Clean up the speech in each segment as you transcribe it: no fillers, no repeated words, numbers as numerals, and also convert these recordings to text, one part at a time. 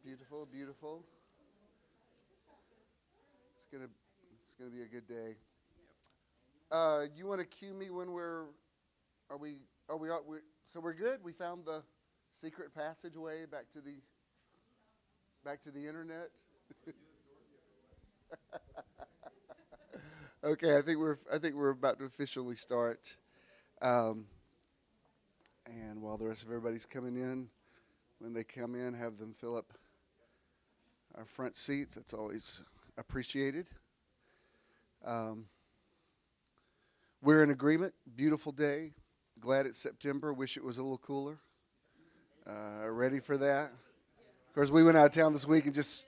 Beautiful, beautiful. It's gonna be a good day. You want to cue me when we're? Are we? We so we're good. We found the secret passageway back to the internet. Okay, I think we're about to officially start. Um, and while the rest of everybody's coming in, when they come in, have them fill up our front seats. That's always appreciated. Um, we're in agreement. Beautiful day. Glad it's September. Wish it was a little cooler. Ready for that? Of course, we went out of town this week and just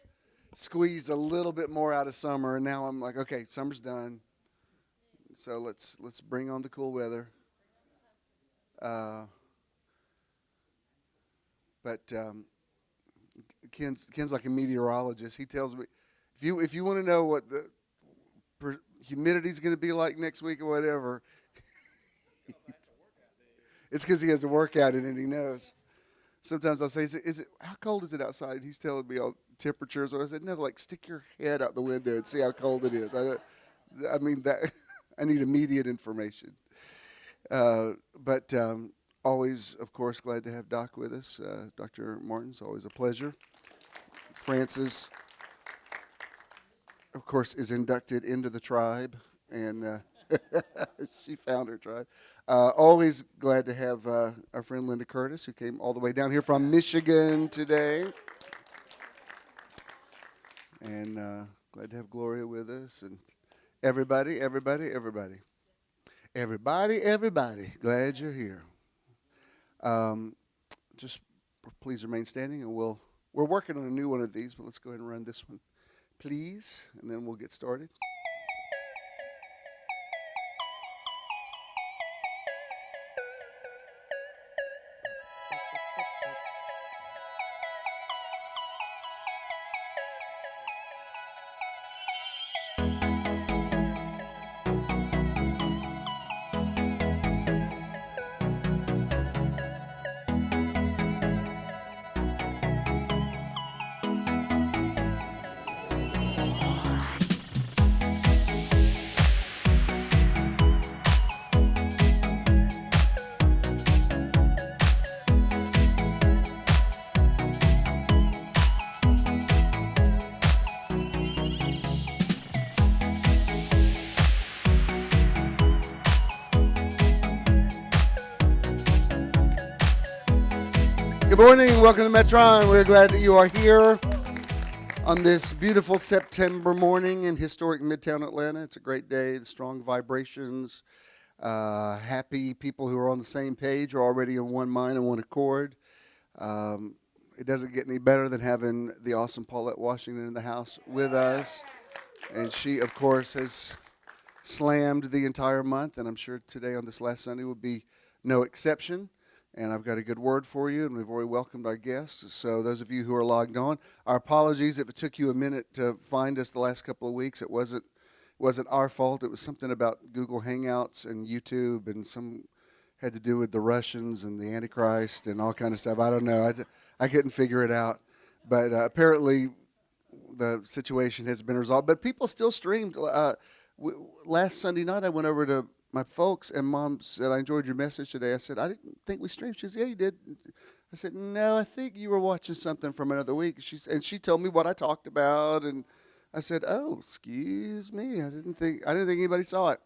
squeezed a little bit more out of summer, and now I'm like, okay, summer's done. So let's bring on the cool weather. Uh, but Ken's like a meteorologist. He tells me if you want to know what the humidity is going to be like next week or whatever, it's because he has to work at it and he knows. Sometimes I'll say, is it how cold is it outside? And he's telling me all temperatures. Or I said, no, like stick your head out the window and see how cold it is. I mean that I need immediate information. But always, of course, glad to have Doc with us. Dr. Martin's always a pleasure. Frances, of course, is inducted into the tribe, and she found her tribe. Always glad to have our friend Linda Curtis, who came all the way down here from Michigan today. And glad to have Gloria with us. And everybody. Glad you're here. Just please remain standing, and we're working on a new one of these, but let's go ahead and run this one, please, and then we'll get started. Good morning. Welcome to Metron. We're glad that you are here on this beautiful September morning in historic Midtown Atlanta. It's a great day. The strong vibrations, happy people who are on the same page, are already in one mind and one accord. It doesn't get any better than having the awesome Paulette Washington in the house with us. And she, of course, has slammed the entire month, and I'm sure today on this last Sunday will be no exception. And I've got a good word for you, and we've already welcomed our guests. So those of you who are logged on, our apologies if it took you a minute to find us the last couple of weeks. It wasn't our fault. It was something about Google Hangouts and YouTube, and some had to do with the Russians and the Antichrist and all kind of stuff. I don't know. I couldn't figure it out. But apparently the situation has been resolved. But people still streamed. Last Sunday night I went over to my folks, and Mom said, I enjoyed your message today. I said, I didn't think we streamed. She said, yeah, you did. I said, no, I think you were watching something from another week. She told me what I talked about, and I said, oh, excuse me. I didn't think anybody saw it.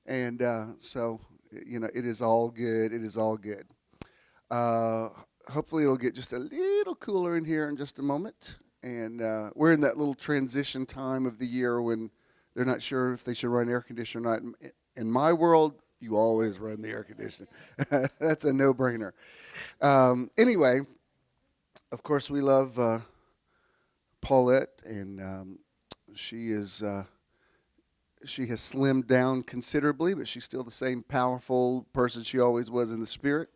And so, it is all good. It is all good. Hopefully it'll get just a little cooler in here in just a moment. And we're in that little transition time of the year when they're not sure if they should run air conditioner or not. In my world, you always run the air conditioner. That's a no-brainer. Anyway, of course, we love Paulette, and she has slimmed down considerably, but she's still the same powerful person she always was in the spirit,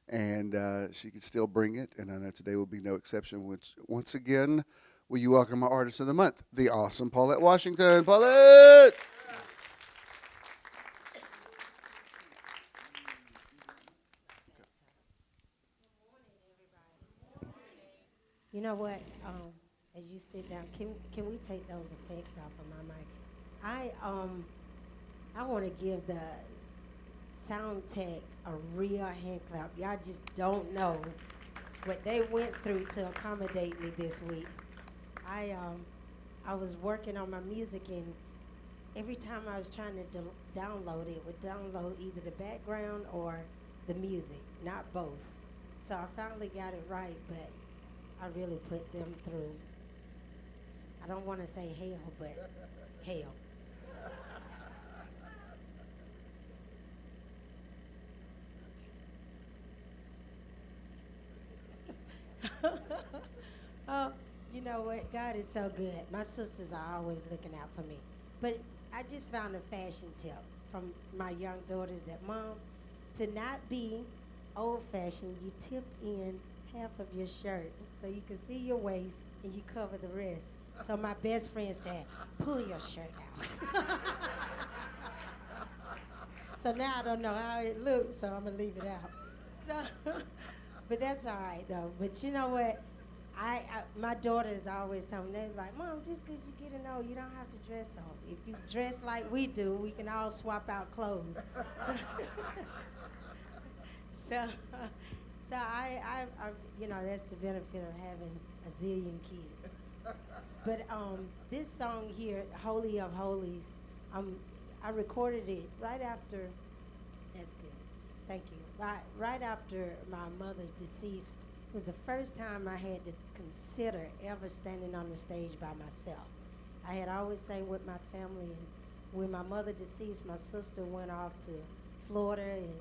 and she can still bring it. And I know today will be no exception. Which, once again, will you welcome our Artist of the Month, the awesome Paulette Washington. Paulette! You know what? As you sit down, can we take those effects off of my mic? I want to give the sound tech a real hand clap. Y'all just don't know what they went through to accommodate me this week. I was working on my music, and every time I was trying to download it, would download either the background or the music, not both. So I finally got it right, but I really put them through, I don't want to say hell, but hell. Oh, you know what? God is so good. My sisters are always looking out for me. But I just found a fashion tip from my young daughters that, Mom, to not be old-fashioned, you tip in half of your shirt so you can see your waist and you cover the rest. So my best friend said, pull your shirt out. So now I don't know how it looks, so I'm going to leave it out. So, but that's all right, though. But you know what? My daughters always tell me, they're like, Mom, just because you're getting old, you don't have to dress old. If you dress like we do, we can all swap out clothes. So I you know, that's the benefit of having a zillion kids. But this song here, Holy of Holies, I recorded it right after, that's good, thank you. Right after my mother deceased. It was the first time I had to consider ever standing on the stage by myself. I had always sang with my family, and when my mother deceased, my sister went off to Florida and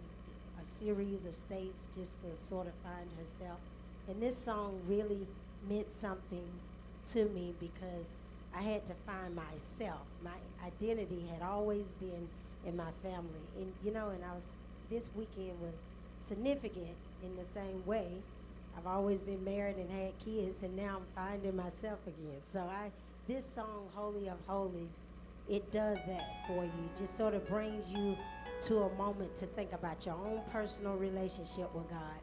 a series of states just to sort of find herself. And this song really meant something to me because I had to find myself. My identity had always been in my family. And you know, this weekend was significant in the same way. I've always been married and had kids, and now I'm finding myself again. So this song, Holy of Holies, it does that for you. Just sort of brings you to a moment to think about your own personal relationship with God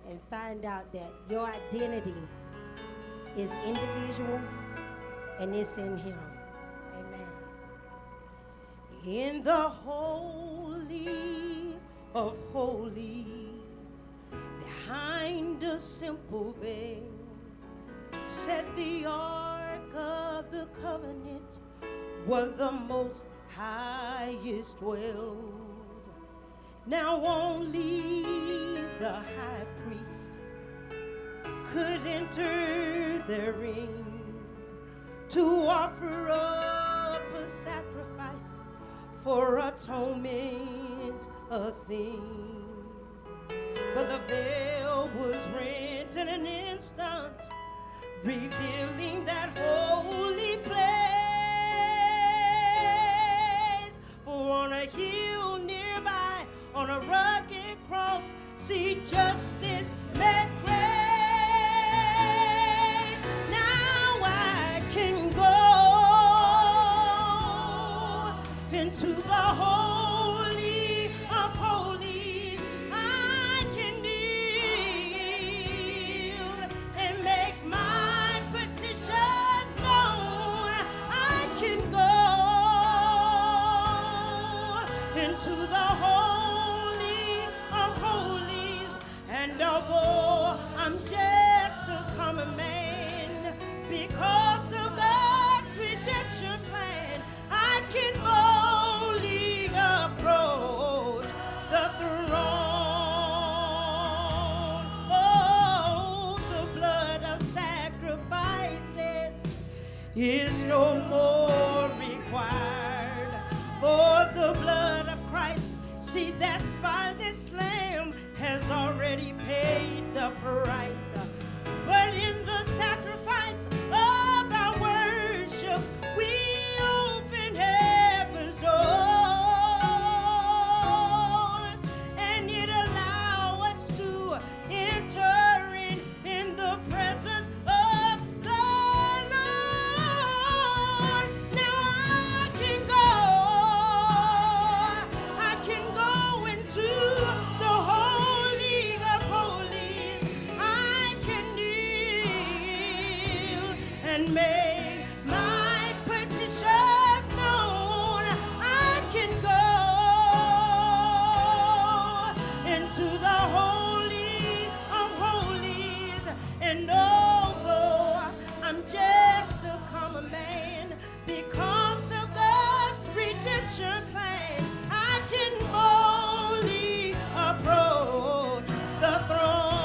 and find out that your identity is individual and it's in Him. Amen. In the Holy of Holies, behind a simple veil, sat the Ark of the Covenant, where the Most Highest dwelled. Now only the high priest could enter therein to offer up a sacrifice for atonement of sin. But the veil was rent in an instant, revealing that holy place. For on a hill nearby, on a rugged cross, see justice met grace. Now I can go into the Holy of Holies. I can kneel and make my petitions known. I can go into the Holy of Holies. And although I'm just a common man, because of God's redemption plan, I can boldly approach the throne. Oh, the blood of sacrifices is no more required. For the blood of Christ, see, that spotless lamb has already paid the price. But in the sacrifice of our worship, we open heaven's doors, and it allows us to enter in the presence of the Lord. Now I can go into the Holy of Holies. I and make my petitions known. I can go into the Holy of Holies, and although I'm just a common man, because of God's redemption plan, I can boldly approach the throne.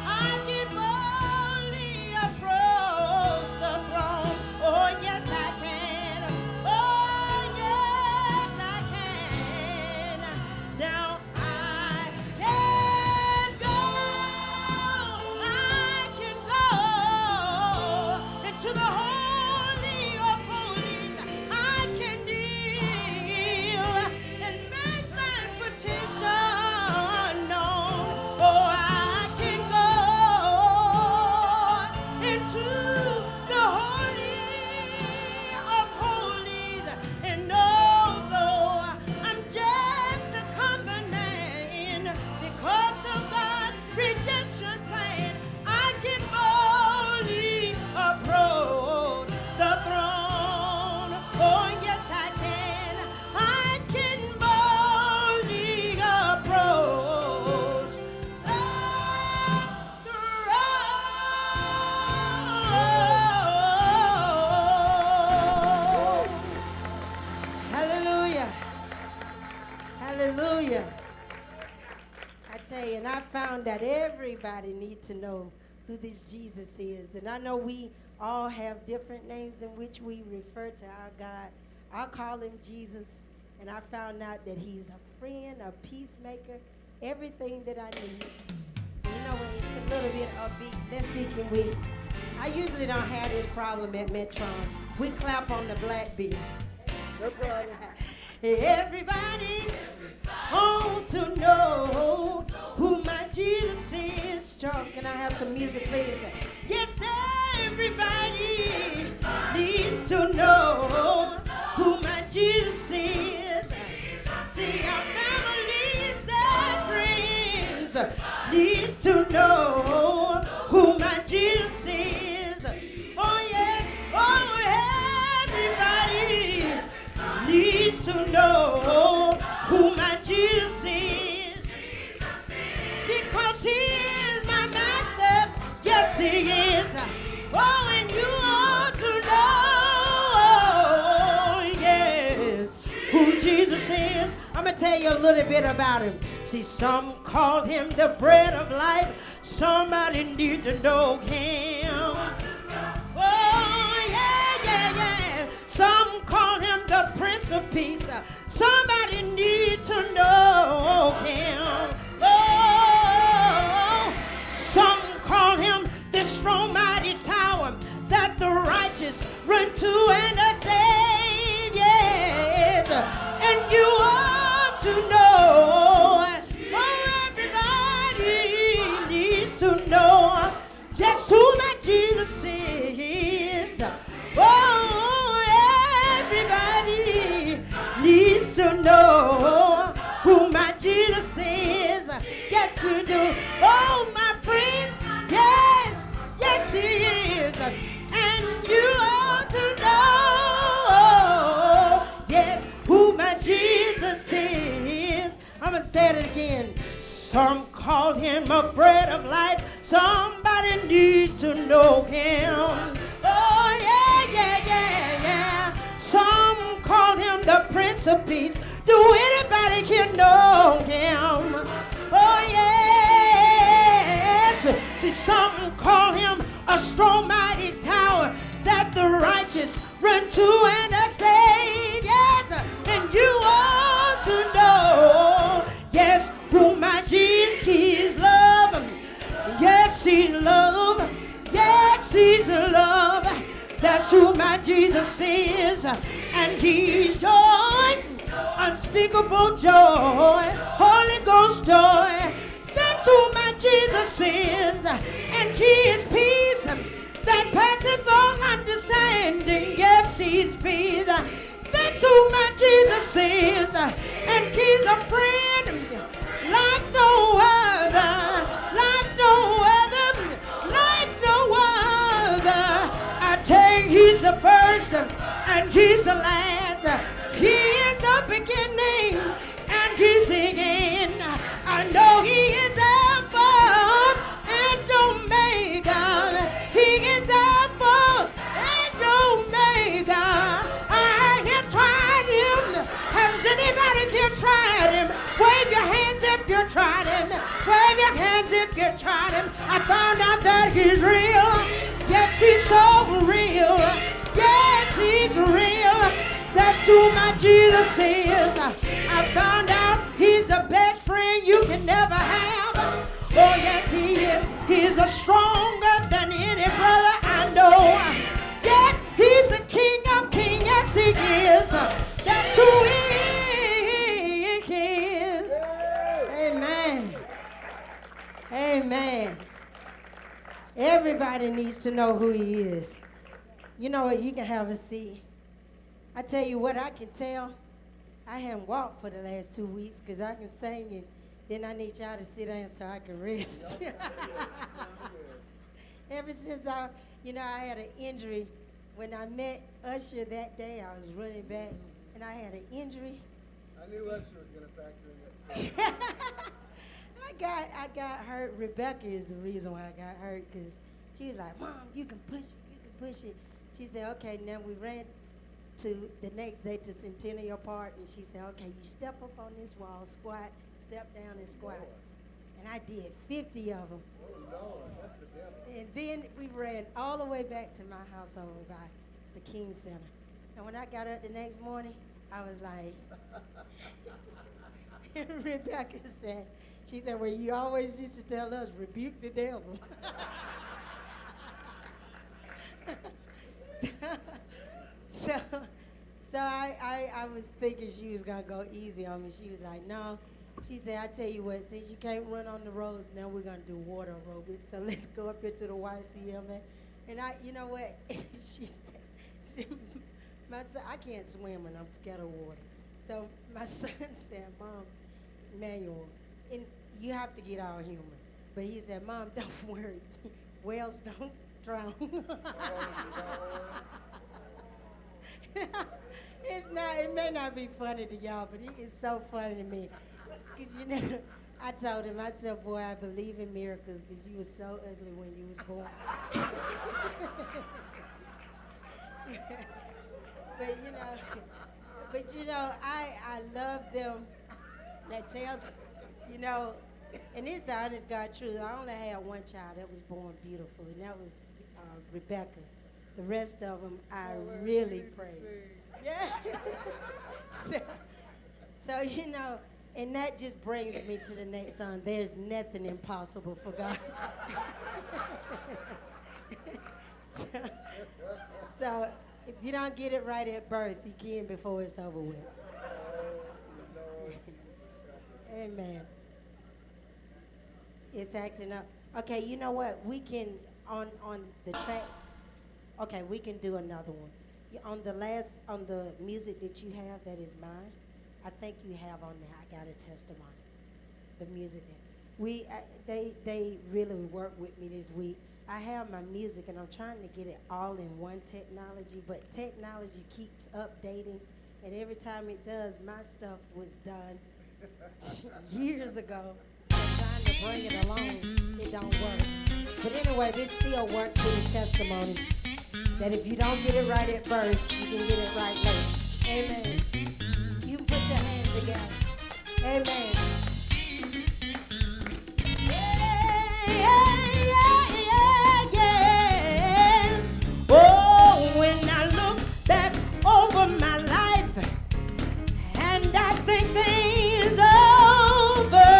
I can boldly approach the throne. Oh, yes, I can. Oh, yes, I can. Now I can go into the Holy of Holies. I can kneel and make my petition known. Oh, I can go into the Holy of Holies, and although I'm just a common man, because of God's redemption plan, I can boldly approach the throne. Oh, yes, I can. I can boldly approach the throne. Hallelujah. Hallelujah. I tell you, and I found that everybody needs to know who this Jesus is. And I know we all have different names in which we refer to our God. I call him Jesus, and I found out that he's a friend, a peacemaker, everything that I need. You know, it's a little bit upbeat. Let's see, can we? I usually don't have this problem at Metron. We clap on the black beat. No problem. Everybody want to know who my Jesus is. Charles, can I have some music, please? Yes, everybody needs to know who my Jesus is. See, our families and friends need to know who my Jesus is. Oh, yes, oh, everybody needs to know who my Jesus is, because he is my master. Yes, he is. Oh, and you ought to know, yes, who Jesus is. I'm going to tell you a little bit about him. See, some call him the bread of life. Somebody need to know him. Oh, yeah, yeah, yeah. Some call him the Prince of Peace. Somebody need to know him. Oh, some call him the strong mighty tower that the righteous run to and are saved. Yes, and you ought to know. Oh, everybody needs to know just who my Jesus is. Oh, everybody needs to know who my Jesus is. Yes, you do. Oh, my friend, yes, yes, he is. And you ought to know, yes, who my Jesus is. I'm going to say it again. Some call him a bread of life. Somebody needs to know him. Oh, yeah, yeah, yeah, yeah. Some call him the Prince of Peace. Do anybody here know him? Oh, yes. See, some call him a strong, mighty tower that the righteous run to and are saved. Yes, and you ought to know, yes, who my Jesus is. Love. Yes, he's love. Yes, he's love. That's who my Jesus is. And he's joy, unspeakable joy, Holy Ghost joy. That's who my Jesus is. And he is peace that passeth all understanding. Yes, he's peace. That's who my Jesus is. And he's a friend like no other, like no other, like no other. first and he's the last. He is the beginning and he's the end. I know he is Alpha and Omega. He is Alpha and Omega. I have tried him. Has anybody here tried him? Wave your hands if you tried him. Wave your hands if you tried him. I found out that he's real. Yes, he's so real. Yes, he's real. That's who my Jesus is. I found out he's the best friend you can never have. Oh, yes, he is. He's a stronger than any brother I know. Yes, he's the King of Kings. Yes, he is. That's who he is. Amen. Amen. Everybody needs to know who he is. You know what? You can have a seat. I tell you what I can tell. I haven't walked for the last 2 weeks because I can sing and then I need y'all to sit down so I can rest. Ever since I had an injury. When I met Usher that day, I was running back and I had an injury. I knew Usher was going to factor in that story. I got hurt. Rebecca is the reason why I got hurt because she was like, Mom, you can push it, you can push it. She said, okay, now we ran to the next day to Centennial Park, and she said, okay, you step up on this wall, squat, step down and squat. And I did 50 of them. Oh, Lord, that's the devil. And then we ran all the way back to my house over by the King Center. And when I got up the next morning, I was like, Rebecca said, she said, well, you always used to tell us, rebuke the devil. So I was thinking she was going to go easy on me. She was like, no. She said, I tell you what, since you can't run on the roads, now we're going to do water aerobics. So let's go up into the YCMA. And you know what? She said, my son, I can't swim and I'm scared of water. So my son said, Mom, Manuel, and you have to get all human. But he said, Mom, don't worry. Whales don't drown. It may not be funny to y'all, but it is so funny to me. Because, I told him, I said, boy, I believe in miracles because you were so ugly when you was born. but I love them. That tell, and it's the honest God truth. I only had one child that was born beautiful, and that was Rebecca. The rest of them, I really pray. Yeah. so, and that just brings me to the next song. There's nothing impossible for God. so, if you don't get it right at birth, you can before it's over with. Amen. It's acting up. Okay, you know what? We can, on the track, okay, we can do another one. On the music that you have that is mine, I think you have on there, I got a testimony. The music that they really worked with me this week. I have my music and I'm trying to get it all in one technology, but technology keeps updating, and every time it does, my stuff was done years ago. I'm trying to bring it along, it don't work. But anyway, this still works to the testimony that if you don't get it right at birth, you can get it right later. Amen. You can put your hands together. Amen. Yes. Oh, when I look back over my life and I think things over,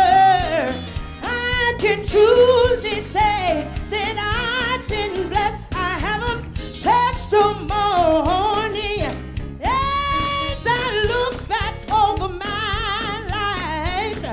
I can truly say that I've been blessed. I have a testimony as I look back over my life.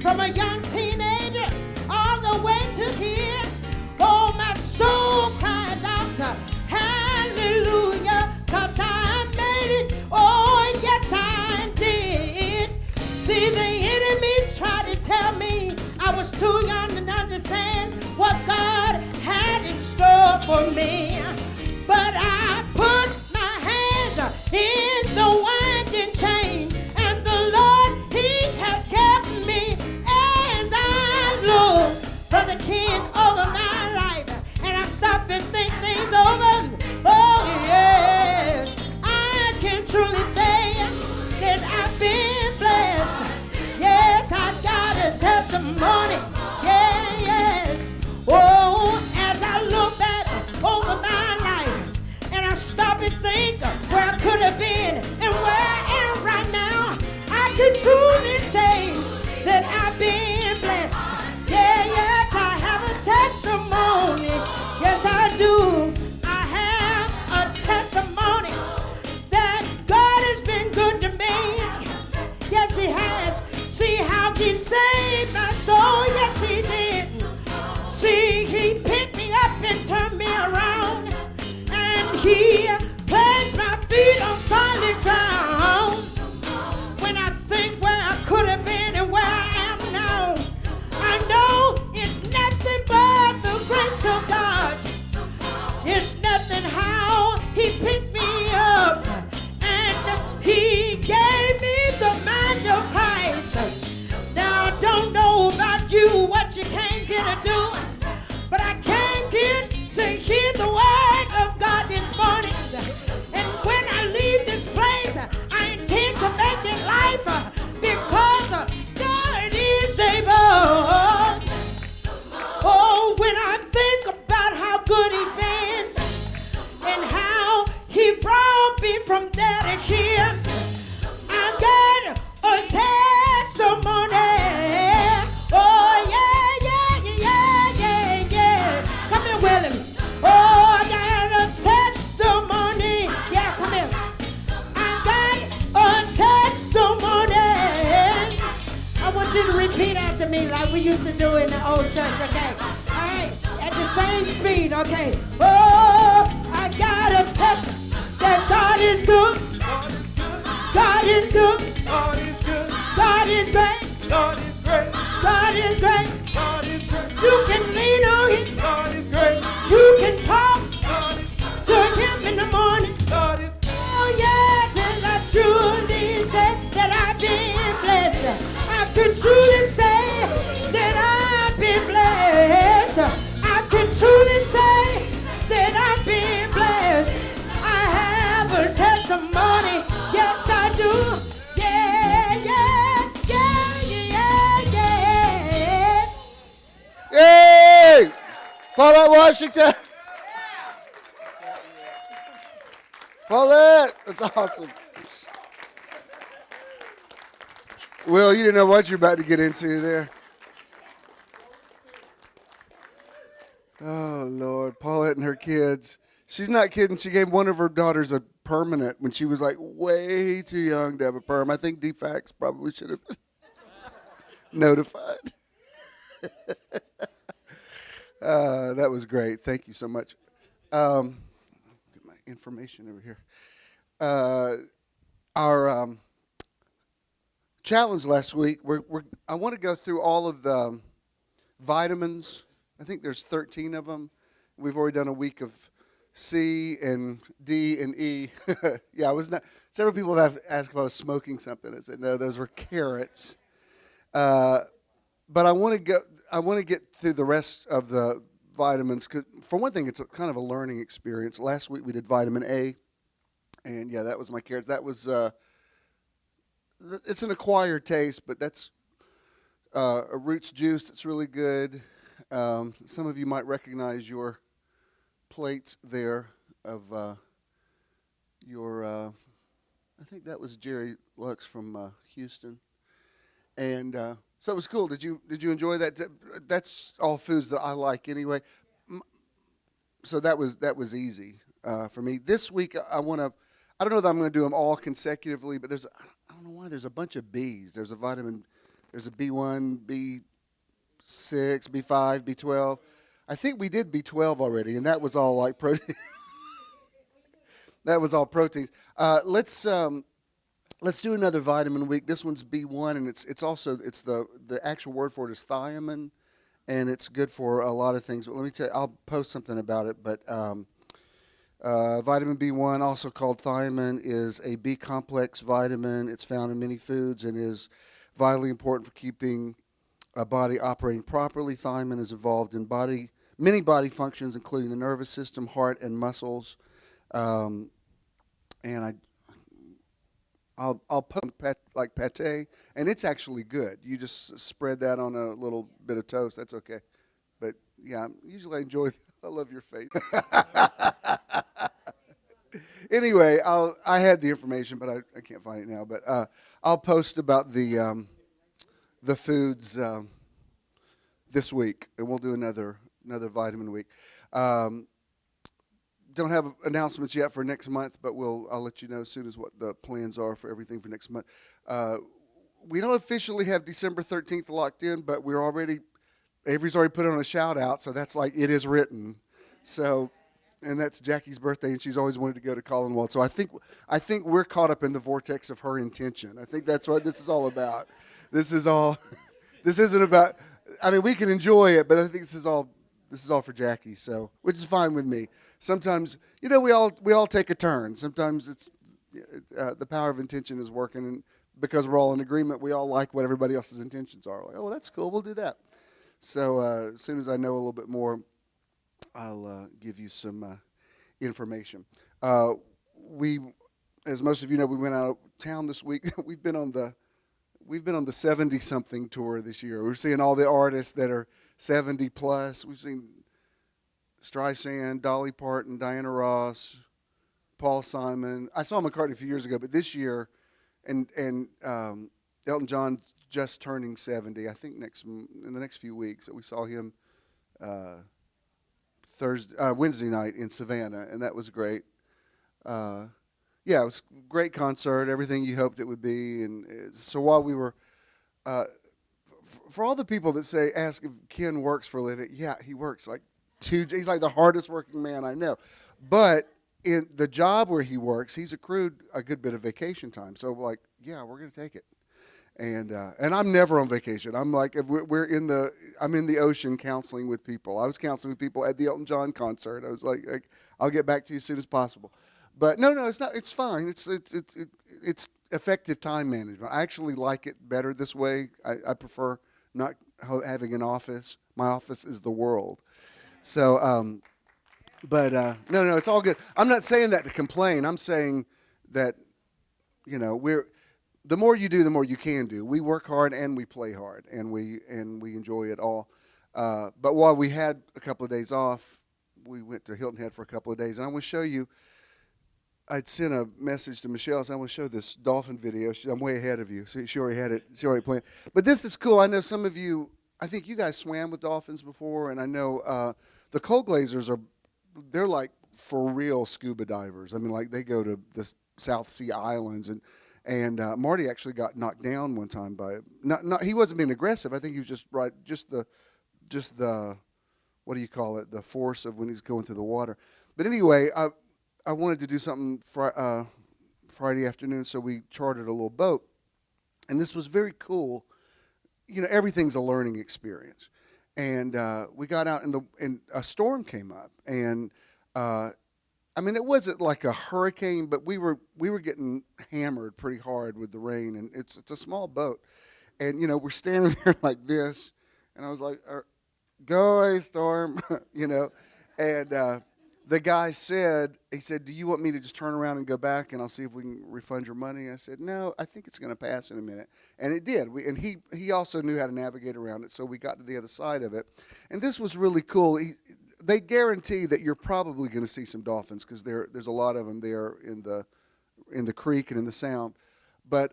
from a young teenager all the way to here. Oh, my soul cries out to hallelujah, 'cause I made it. Oh, yes, I did. See, the enemy tried to tell me I was too young to understand what God had in store for me. But I put my hands in the winding chain, and the Lord, He has kept me as I look for the King over my life. And I stop and think things over. Oh, yes, I can truly say that I've been blessed. Yes, I got a testimony. Yeah, yes. Oh, as I look back over my life, and I stop and think where I could have been and where I am right now, I can truly say that I've been blessed. Yeah, yes, I have a testimony. Yes, I do. I have a testimony that God has been good to me. Yes, He has. See how He saved my soul. Yes, He did. See, He picked me up and turned me around, and He placed my feet on solid ground. When I think where I could have been and where I am now, I know it's nothing but the grace of God. It's nothing how He picked me up, and He gave me the mind of Christ. Now I don't know about you, what you came here to do, but I came here to hear the word of God this morning. And when I leave this place, I intend to make it life, because God is able. Oh, when I think about how good He's been and how He brought me from there to here, I got a testimony. Oh, yeah. Come here, William. Oh, I got a testimony. Yeah, come here. I got a testimony. I want you to repeat after me like we used to do in the old church, okay? All right, at the same speed, okay? Oh, I got a testimony that God is good. God is good. God is good. God is great. God is great. God is great. God is great. You can lean on Him. God is great. You can talk God is good. to Him in the morning. God is Oh, yes, and I truly say that I've been blessed. I could truly say that I've been blessed. I could truly say that I've been blessed. I have a testimony. Yes, I do. Yeah. Yay! Paulette Washington. Paulette, that's awesome. Will, you didn't know what you're about to get into there. Oh, Lord. Paulette and her kids. She's not kidding. She gave one of her daughters a permanent when she was like way too young to have a perm. I think DFACS probably should have been notified. That was great. Thank you so much. Get my information over here. Our challenge last week, I want to go through all of the vitamins. I think there's 13 of them. We've already done a week of C and D and E. Yeah, I was not. Several people have asked if I was smoking something. I said no, those were carrots. But I want to go. I want to get through the rest of the vitamins because, for one thing, it's kind of a learning experience. Last week we did vitamin A, and yeah, that was my carrots. That was. It's an acquired taste, but that's a roots juice that's really good. Some of you might recognize your plates there of your. I think that was Jerry Lux from Houston, and so it was cool. Did you enjoy that? That's all foods that I like anyway. So that was easy for me. This week I want to. I don't know that I'm going to do them all consecutively, but I don't know why there's a bunch of B's. There's There's a B1, B6, B5, B12. I think we did B12 already, and that was all like protein. That was all proteins. Let's do another vitamin week. This one's B1, and it's also the actual word for it is thiamine, and it's good for a lot of things. But let me tell you, I'll post something about it. But vitamin B1, also called thiamine, is a B complex vitamin. It's found in many foods and is vitally important for keeping a body operating properly. Thiamine is involved in many body functions, including the nervous system, heart, and muscles. And I'll put like pate, and it's actually good. You just spread that on a little bit of toast. That's okay. But yeah, usually I enjoy. I love your face. Anyway, I had the information, but I can't find it now. But I'll post about the foods this week, and we'll do another vitamin week. Don't have announcements yet for next month, but I'll let you know as soon as what the plans are for everything for next month. We don't officially have December 13th locked in, but Avery's already put on a shout out, so that's like it is written. So, and that's Jackie's birthday, and she's always wanted to go to Collinwald. So I think we're caught up in the vortex of her intention. I think that's what this is all about. This isn't about. I mean, we can enjoy it, but I think this is all for Jackie. So, which is fine with me. Sometimes, we all take a turn. Sometimes it's the power of intention is working, and because we're all in agreement, we all like what everybody else's intentions are. Like, oh, well, that's cool. We'll do that. So as soon as I know a little bit more, I'll give you some information. As most of you know, we went out of town this week. We've been on the 70-something tour this year. We're seeing all the artists that are 70 plus. We've seen Streisand, Dolly Parton, Diana Ross, Paul Simon. I saw McCartney a few years ago, but this year, and Elton John just turning 70. I think in the next few weeks. We saw him Wednesday night in Savannah, and that was great. It was a great concert. Everything you hoped it would be, and so while we were. For all the people that ask if Ken works for a living, yeah, he works like he's like the hardest working man I know. But in the job where he works, he's accrued a good bit of vacation time. So we're going to take it. And I'm never on vacation. I'm like, if I'm in the ocean counseling with people. I was counseling with people at the Elton John concert. I was like I'll get back to you as soon as possible. But no, it's not. It's fine. It's effective time management. I actually like it better this way. I prefer not having an office. My office is the world. So, no, it's all good. I'm not saying that to complain. I'm saying that, the more you do, the more you can do. We work hard and we play hard, and we enjoy it all. But while we had a couple of days off, we went to Hilton Head for a couple of days, and I want to show you. I'd sent a message to Michelle, so I want to show this dolphin video. I'm way ahead of you, so she already had it. She already planned. But this is cool. I know some of you. I think you guys swam with dolphins before, and I know the Cold Glazers they're like for real scuba divers. I mean, like they go to the South Sea Islands, and Marty actually got knocked down one time by not he wasn't being aggressive. I think he was just the what do you call it? The force of when he's going through the water. But anyway, I wanted to do something Friday afternoon, so we chartered a little boat, and this was very cool. Everything's a learning experience, and we got out, and a storm came up, and it wasn't like a hurricane, but we were getting hammered pretty hard with the rain, and it's a small boat, and we're standing there like this, and I was like, "Go away, storm," and. The guy said, do you want me to just turn around and go back and I'll see if we can refund your money? I said, no, I think it's going to pass in a minute. And it did. And he also knew how to navigate around it, so we got to the other side of it. And this was really cool. They guarantee that you're probably going to see some dolphins because there's a lot of them there in the creek and in the sound. But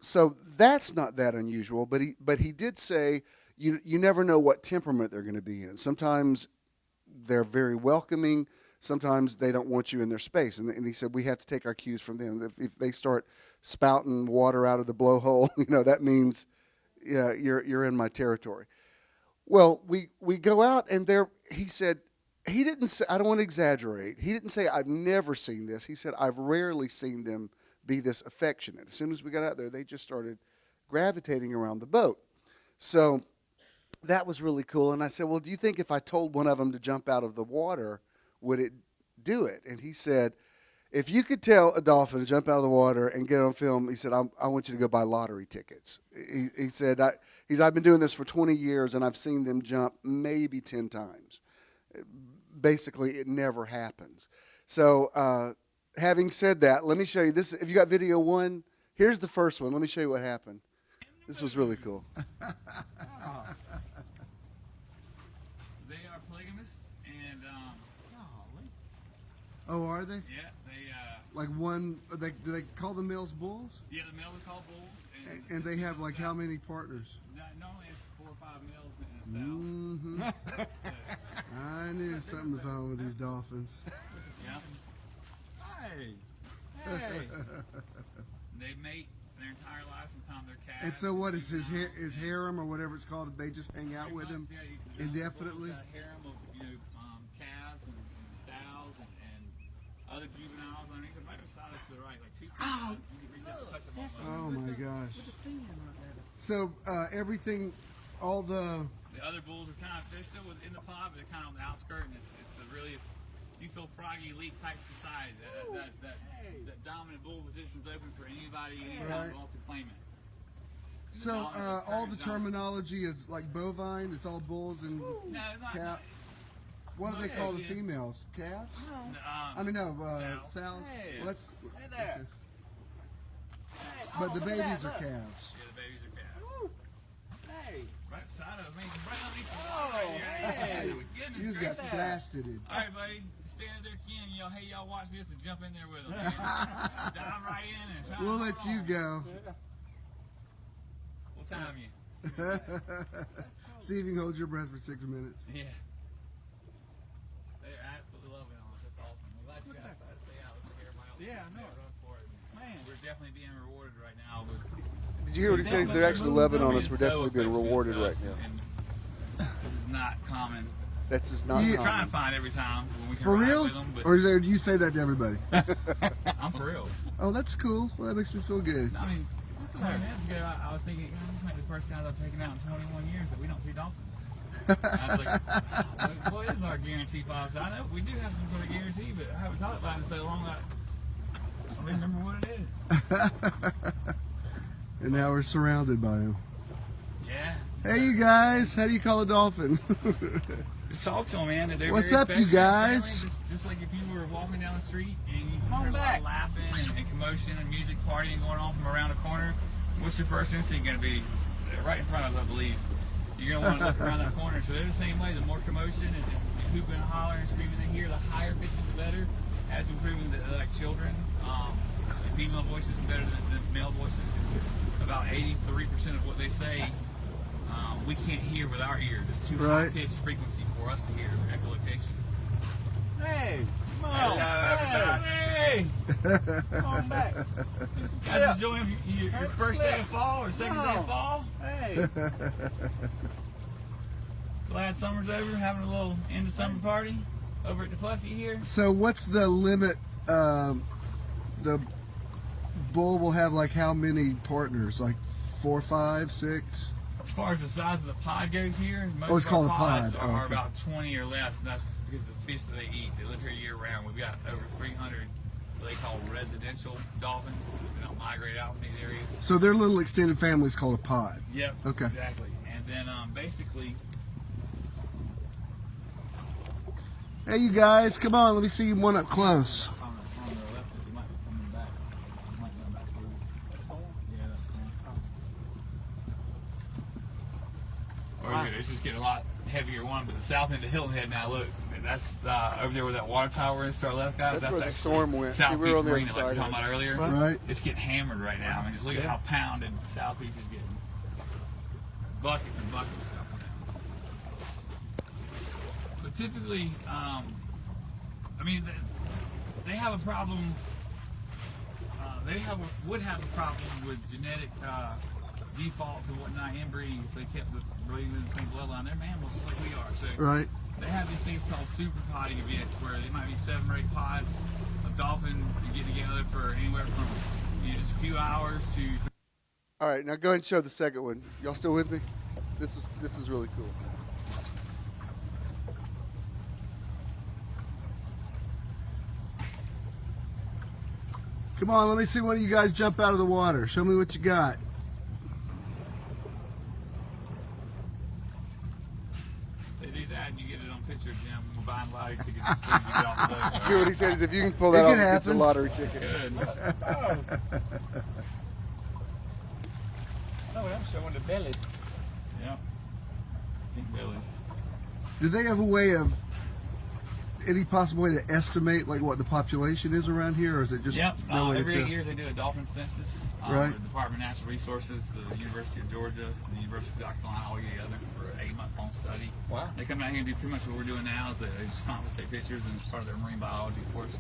so that's not that unusual. But he did say you never know what temperament they're going to be in. Sometimes they're very welcoming. Sometimes they don't want you in their space. And he said we have to take our cues from them. If they start spouting water out of the blowhole, that means yeah, you're in my territory. Well, we go out, and there he said he didn't say, I don't want to exaggerate. He didn't say I've never seen this. He said I've rarely seen them be this affectionate. As soon as we got out there, they just started gravitating around the boat. So that was really cool. And I said, well, do you think if I told one of them to jump out of the water, would it do it? And he said, if you could tell a dolphin to jump out of the water and get it on film, he said, I want you to go buy lottery tickets. He said, I've been doing this for 20 years, and I've seen them jump maybe 10 times. Basically, it never happens. So having said that, let me show you this. If you got video one, here's the first one. Let me show you what happened. This was really cool. They are polygamous, and Oh, are they? yeah, they Like one, do they call the males bulls? yeah, the males are called bulls, And they have like how many partners? Normally it's 4 or 5 males in a cell. I knew something was on with these dolphins. Yeah. Hey, they mate their entire life from the time they're calves. And so what is his harem or whatever it's called? They just hang out with him Yeah, you indefinitely? got a harem of calves and sows and other juveniles. I mean, right beside us to the right, like 2 feet. You can reach out and touch them all. Oh my gosh. So everything, all the The other bulls are they're still within the pod, but they're kind of on the outskirts, and it's a really, you feel froggy elite type society. That dominant bull position's open for anybody, anytime who wants to claim it. so all the terminology is like bovine. It's all bulls and No, it's not. calf. What do they call the females? Calves? I mean no, Sows. sows. Hey. Well, that's Hey there. okay. But the babies are calves. Yeah, the babies are calves. Hey. Right beside us, man. Right underneath the wall right here. hey. Goodness You just got gracious. blasted. All right, buddy. Stand there, Ken. Hey, y'all watch this and jump in there with them. Man. Dive right in and try We'll to let hold you on. go. What time you? See if you can hold your breath for 6 minutes. Yeah. They're absolutely loving on us. That's awesome. I'm glad you guys decided to stay out. Looks like everybody else Yeah, I know. run for it. Man, we're definitely being rewarded right now. But Did you hear what he says? They're actually loving on us. We're definitely being rewarded right now. And this is not common. That's just not We're trying common. to find every time when we can For ride real? with them, but Or is there, do you say that to everybody? I'm for real. Oh, that's cool. Well, that makes me feel good. I mean, 20 minutes ago, I was thinking, God, this might be the first guys I've taken out in 21 years that we don't see dolphins. I was like, what is our guarantee policy? I know we do have some sort of guarantee, but I haven't thought about it in so long. I don't remember what it is. And now we're surrounded by them. Yeah. Hey, you guys. How do you call a dolphin? Just talk to them, man. They're What's very up, you affectionate, guys? friendly, just like if you were walking down the street and you heard a lot of laughing and commotion and music partying going on from around the corner, what's your first instinct going to be? Right in front of us, I believe. You're going to want to look around that corner. So they're the same way. The more commotion and hooping and hollering and screaming they hear, the higher pitches the better. Has been proven that like children, the female voices are better than male voices. Because about 83% of what they say we can't hear with our ears. It's too high pitched frequency for us to hear echolocation. Hey. Come on. Hey! Come on back. Guys enjoying your first day of fall or second day of fall? Hey. Glad summer's over, having a little end of summer party over at the Plussy here. So what's the limit? The bull will have like how many partners? Like 4, 5, 6? As far as the size of the pod goes here, most it's of our called a pods pod. are Oh, okay. about 20 or less, and that's because of the fish that they eat. They live here year round. We've got over 300 what they call residential dolphins that don't migrate out from these areas. So their little extended family is called a pod. Yep. Okay. Exactly. And then basically, Hey, you guys, come on. Let me see one up close. on the left, it might be coming back. It might come back through. That's storm? Yeah, that's storm. Or it's just getting a lot heavier one, but the south end of Hilton Head now, look, that's over there where that water tower is to our left, guys. That's where the actually storm went. See, South we were Beach on the other Marina, like we side were of talking it. about earlier. Right. It's getting hammered right now. I mean, just look at how pounded South Beach is getting. Buckets and buckets of stuff now. But typically, I mean, they have a problem. Would have a problem with genetic defaults and whatnot, inbreeding, if they kept breeding in the same bloodline, they're mammals just like we are. So Right. they have these things called super potting events where there might be 7 or 8 pods of dolphin to get together for anywhere from just a few hours to. All right, now go ahead and show the second one. Y'all still with me? This is really cool. Come on, let me see one of you guys jump out of the water. Show me what you got. They do that and you get it on picture, Jim. We're buying lottery tickets as soon as you get off the boat. See what he said is if you can pull that It off, can it's a happen. lottery ticket. Good. Oh, I'm showing the bellies. Yep. Pink bellies. Do they have a way of, any possible way to estimate like what the population is around here, or is it just Yep. no way Every to 8 tell? years they do a dolphin census. Right. The Department of Natural Resources, the University of Georgia, the University of South Carolina all get together for an 8-month-long study. Wow. They come out here and do pretty much what we're doing now is they just compensate pictures and it's part of their marine biology course.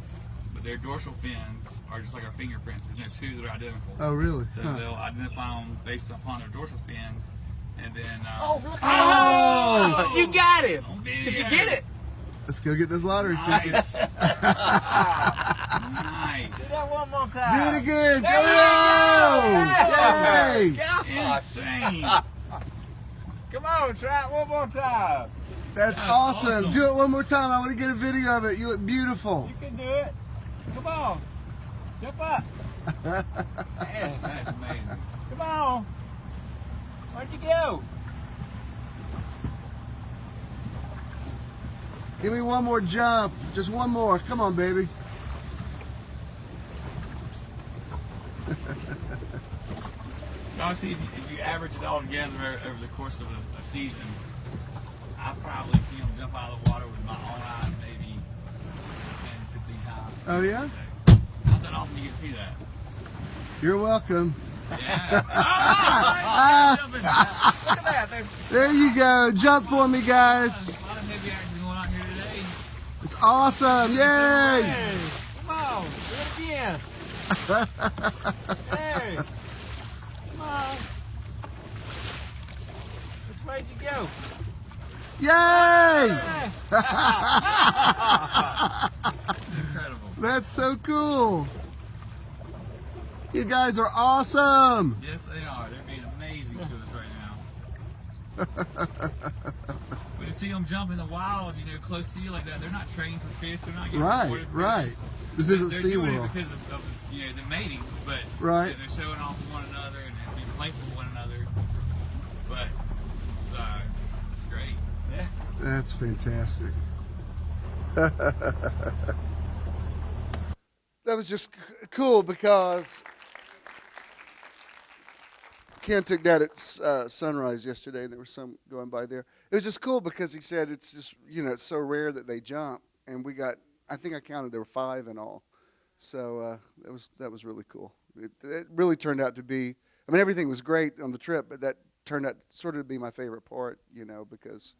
But their dorsal fins are just like our fingerprints. There's 2 that are identical. Oh, really? So Huh. they'll identify them based upon their dorsal fins, and then. Oh, you got it. On Did you video. get it? Let's go get those lottery tickets. Nice. Nice. Do that one more Do time. it again. There Go! you go. Yay! Gosh. Insane. Come on, try it one more time. That's That's awesome. awesome. Do it one more time. I want to get a video of it. You look beautiful. You can do it. Come on. Jump up. Yeah. That's amazing. Come on. Where'd you go? Give me one more jump. Just one more. Come on, baby. So obviously, if you average it all together over the course of a season, I've probably seen them jump out of the water with my own eyes maybe 10, 15 times. Oh, yeah? Not that often you get to see that. You're welcome. Yeah. Look at that. There you go. Jump for me, guys. A lot of heavy action going on here today. It's awesome. Yay! Hey, come on. Do it again. Hey. Come on. Which way did you go? Yay! Hey. Incredible. That's so cool. You guys are awesome. Yes, they are. They're being amazing to us right now. But to see them jump in the wild, close to you like that, they're not trained for fish. They're not getting Right, supported for right. fish. This isn't They're doing it SeaWorld. because of the mating, but Right. they're showing off to one another and being playful with one another. But it's great. Yeah. That's fantastic. That was just cool because Ken took that at sunrise yesterday, and there was some going by there. It was just cool because he said it's just, it's so rare that they jump, and we got, I think I counted there were 5 in all. So that was really cool. It really turned out to be, I mean, everything was great on the trip, but that turned out sort of to be my favorite part, because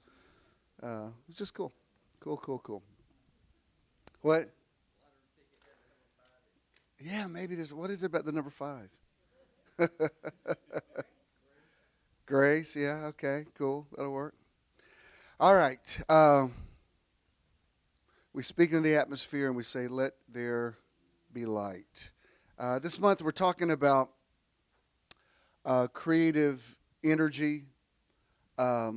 it was just cool. Cool. What? Yeah, maybe what is it about the number 5? Grace, yeah, okay, cool, that'll work. All right, we speak into the atmosphere and we say, let there be light. This month we're talking about creative energy. I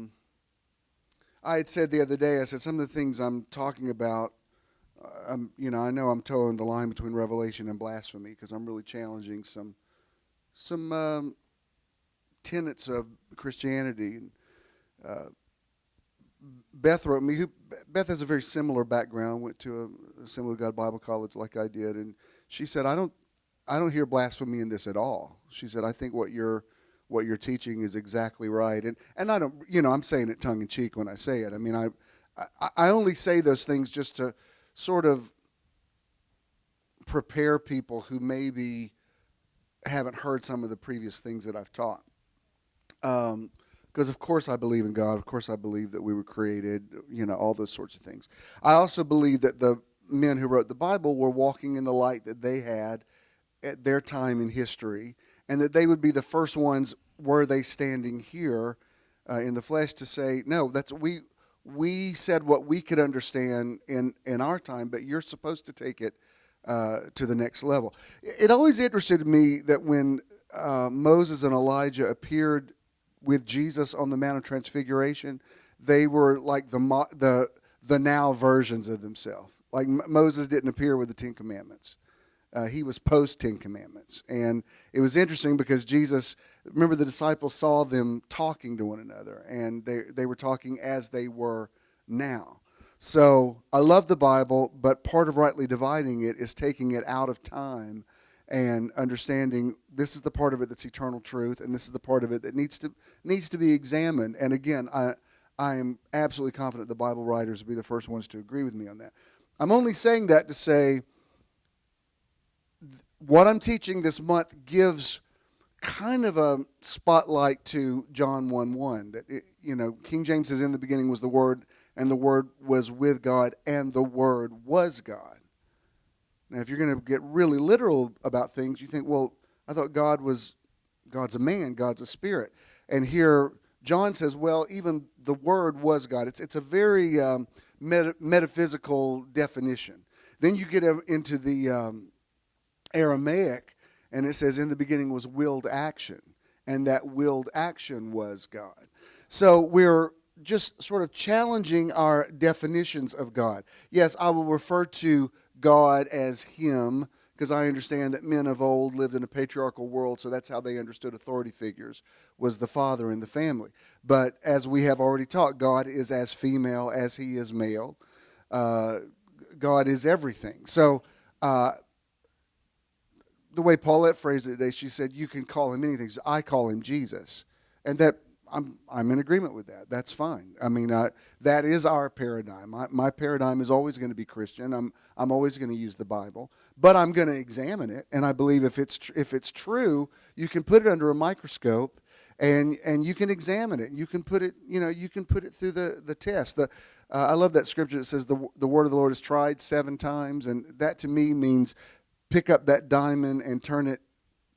had said the other day, I said some of the things I'm talking about, I know I'm towing the line between revelation and blasphemy because I'm really challenging some tenets of Christianity. Beth wrote me. Beth has a very similar background. Went to a Assembly of God Bible College like I did, and she said, "I don't hear blasphemy in this at all." She said, "I think what you're teaching is exactly right." And I don't, I'm saying it tongue in cheek when I say it. I mean, I only say those things just to sort of prepare people who maybe haven't heard some of the previous things that I've taught. Because of course I believe in God. Of course I believe that we were created, all those sorts of things. I also believe that the men who wrote the Bible were walking in the light that they had at their time in history, and that they would be the first ones were they standing here in the flesh to say, no, that's we said what we could understand in our time, but you're supposed to take it to the next level. It always interested me that when Moses and Elijah appeared with Jesus on the Mount of Transfiguration, they were like the now versions of themselves. Like Moses didn't appear with the Ten Commandments. He was post Ten Commandments. And it was interesting because Jesus, remember the disciples saw them talking to one another, and they were talking as they were now. So I love the Bible, but part of rightly dividing it is taking it out of time and understanding this is the part of it that's eternal truth, and this is the part of it that needs to be examined. And again, I am absolutely confident the Bible writers will be the first ones to agree with me on that. I'm only saying that to say what I'm teaching this month gives kind of a spotlight to John 1:1. That King James says, "In the beginning was the Word, and the Word was with God, and the Word was God." Now, if you're going to get really literal about things, you think, well, I thought God's a man, God's a spirit. And here John says, well, even the Word was God. It's a very metaphysical definition. Then you get into the Aramaic, and it says, in the beginning was willed action, and that willed action was God. So we're just sort of challenging our definitions of God. Yes, I will refer to God as Him, because I understand that men of old lived in a patriarchal world, so that's how they understood authority figures, was the father in the family. But as we have already taught, God is as female as He is male. God is everything. So the way Paulette phrased it today, she said, you can call Him anything. I call Him Jesus. And that I'm in agreement with that. That's fine. I mean, that is our paradigm. My paradigm is always going to be Christian. I'm always going to use the Bible, but I'm going to examine it. And I believe if it's true, you can put it under a microscope, and you can examine it. You can put it through the test. I love that scripture that says the word of the Lord is tried 7 times, and that to me means pick up that diamond and turn it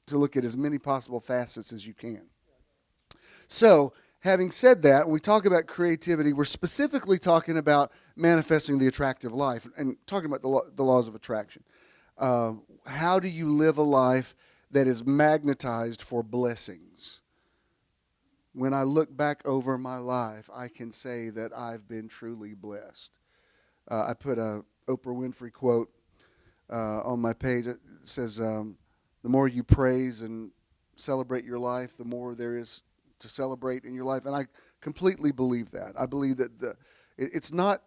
to look at as many possible facets as you can. So, having said that, when we talk about creativity, we're specifically talking about manifesting the attractive life and talking about the laws of attraction. How do you live a life that is magnetized for blessings? When I look back over my life, I can say that I've been truly blessed. I put a Oprah Winfrey quote on my page. It says, the more you praise and celebrate your life, the more there is to celebrate in your life. And I completely believe that. I believe that it's not,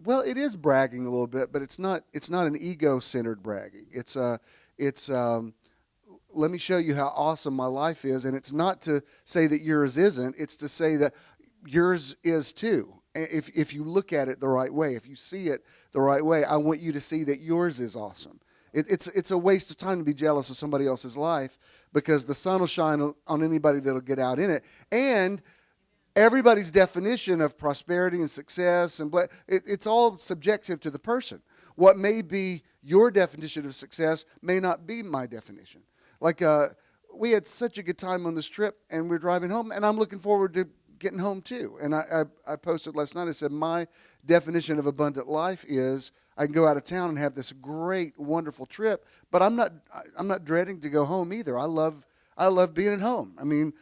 well, it is bragging a little bit, but it's not an ego-centered bragging. It's let me show you how awesome my life is, and it's not to say that yours isn't, it's to say that yours is too. If you look at it the right way, if you see it the right way, I want you to see that yours is awesome. It's a waste of time to be jealous of somebody else's life, because the sun will shine on anybody that'll get out in it. And everybody's definition of prosperity and success, and it's all subjective to the person. What may be your definition of success may not be my definition. Like we had such a good time on this trip, and we're driving home, and I'm looking forward to getting home too. And I posted last night, I said, my definition of abundant life is I can go out of town and have this great, wonderful trip, but I'm not dreading to go home either. I love being at home. I mean,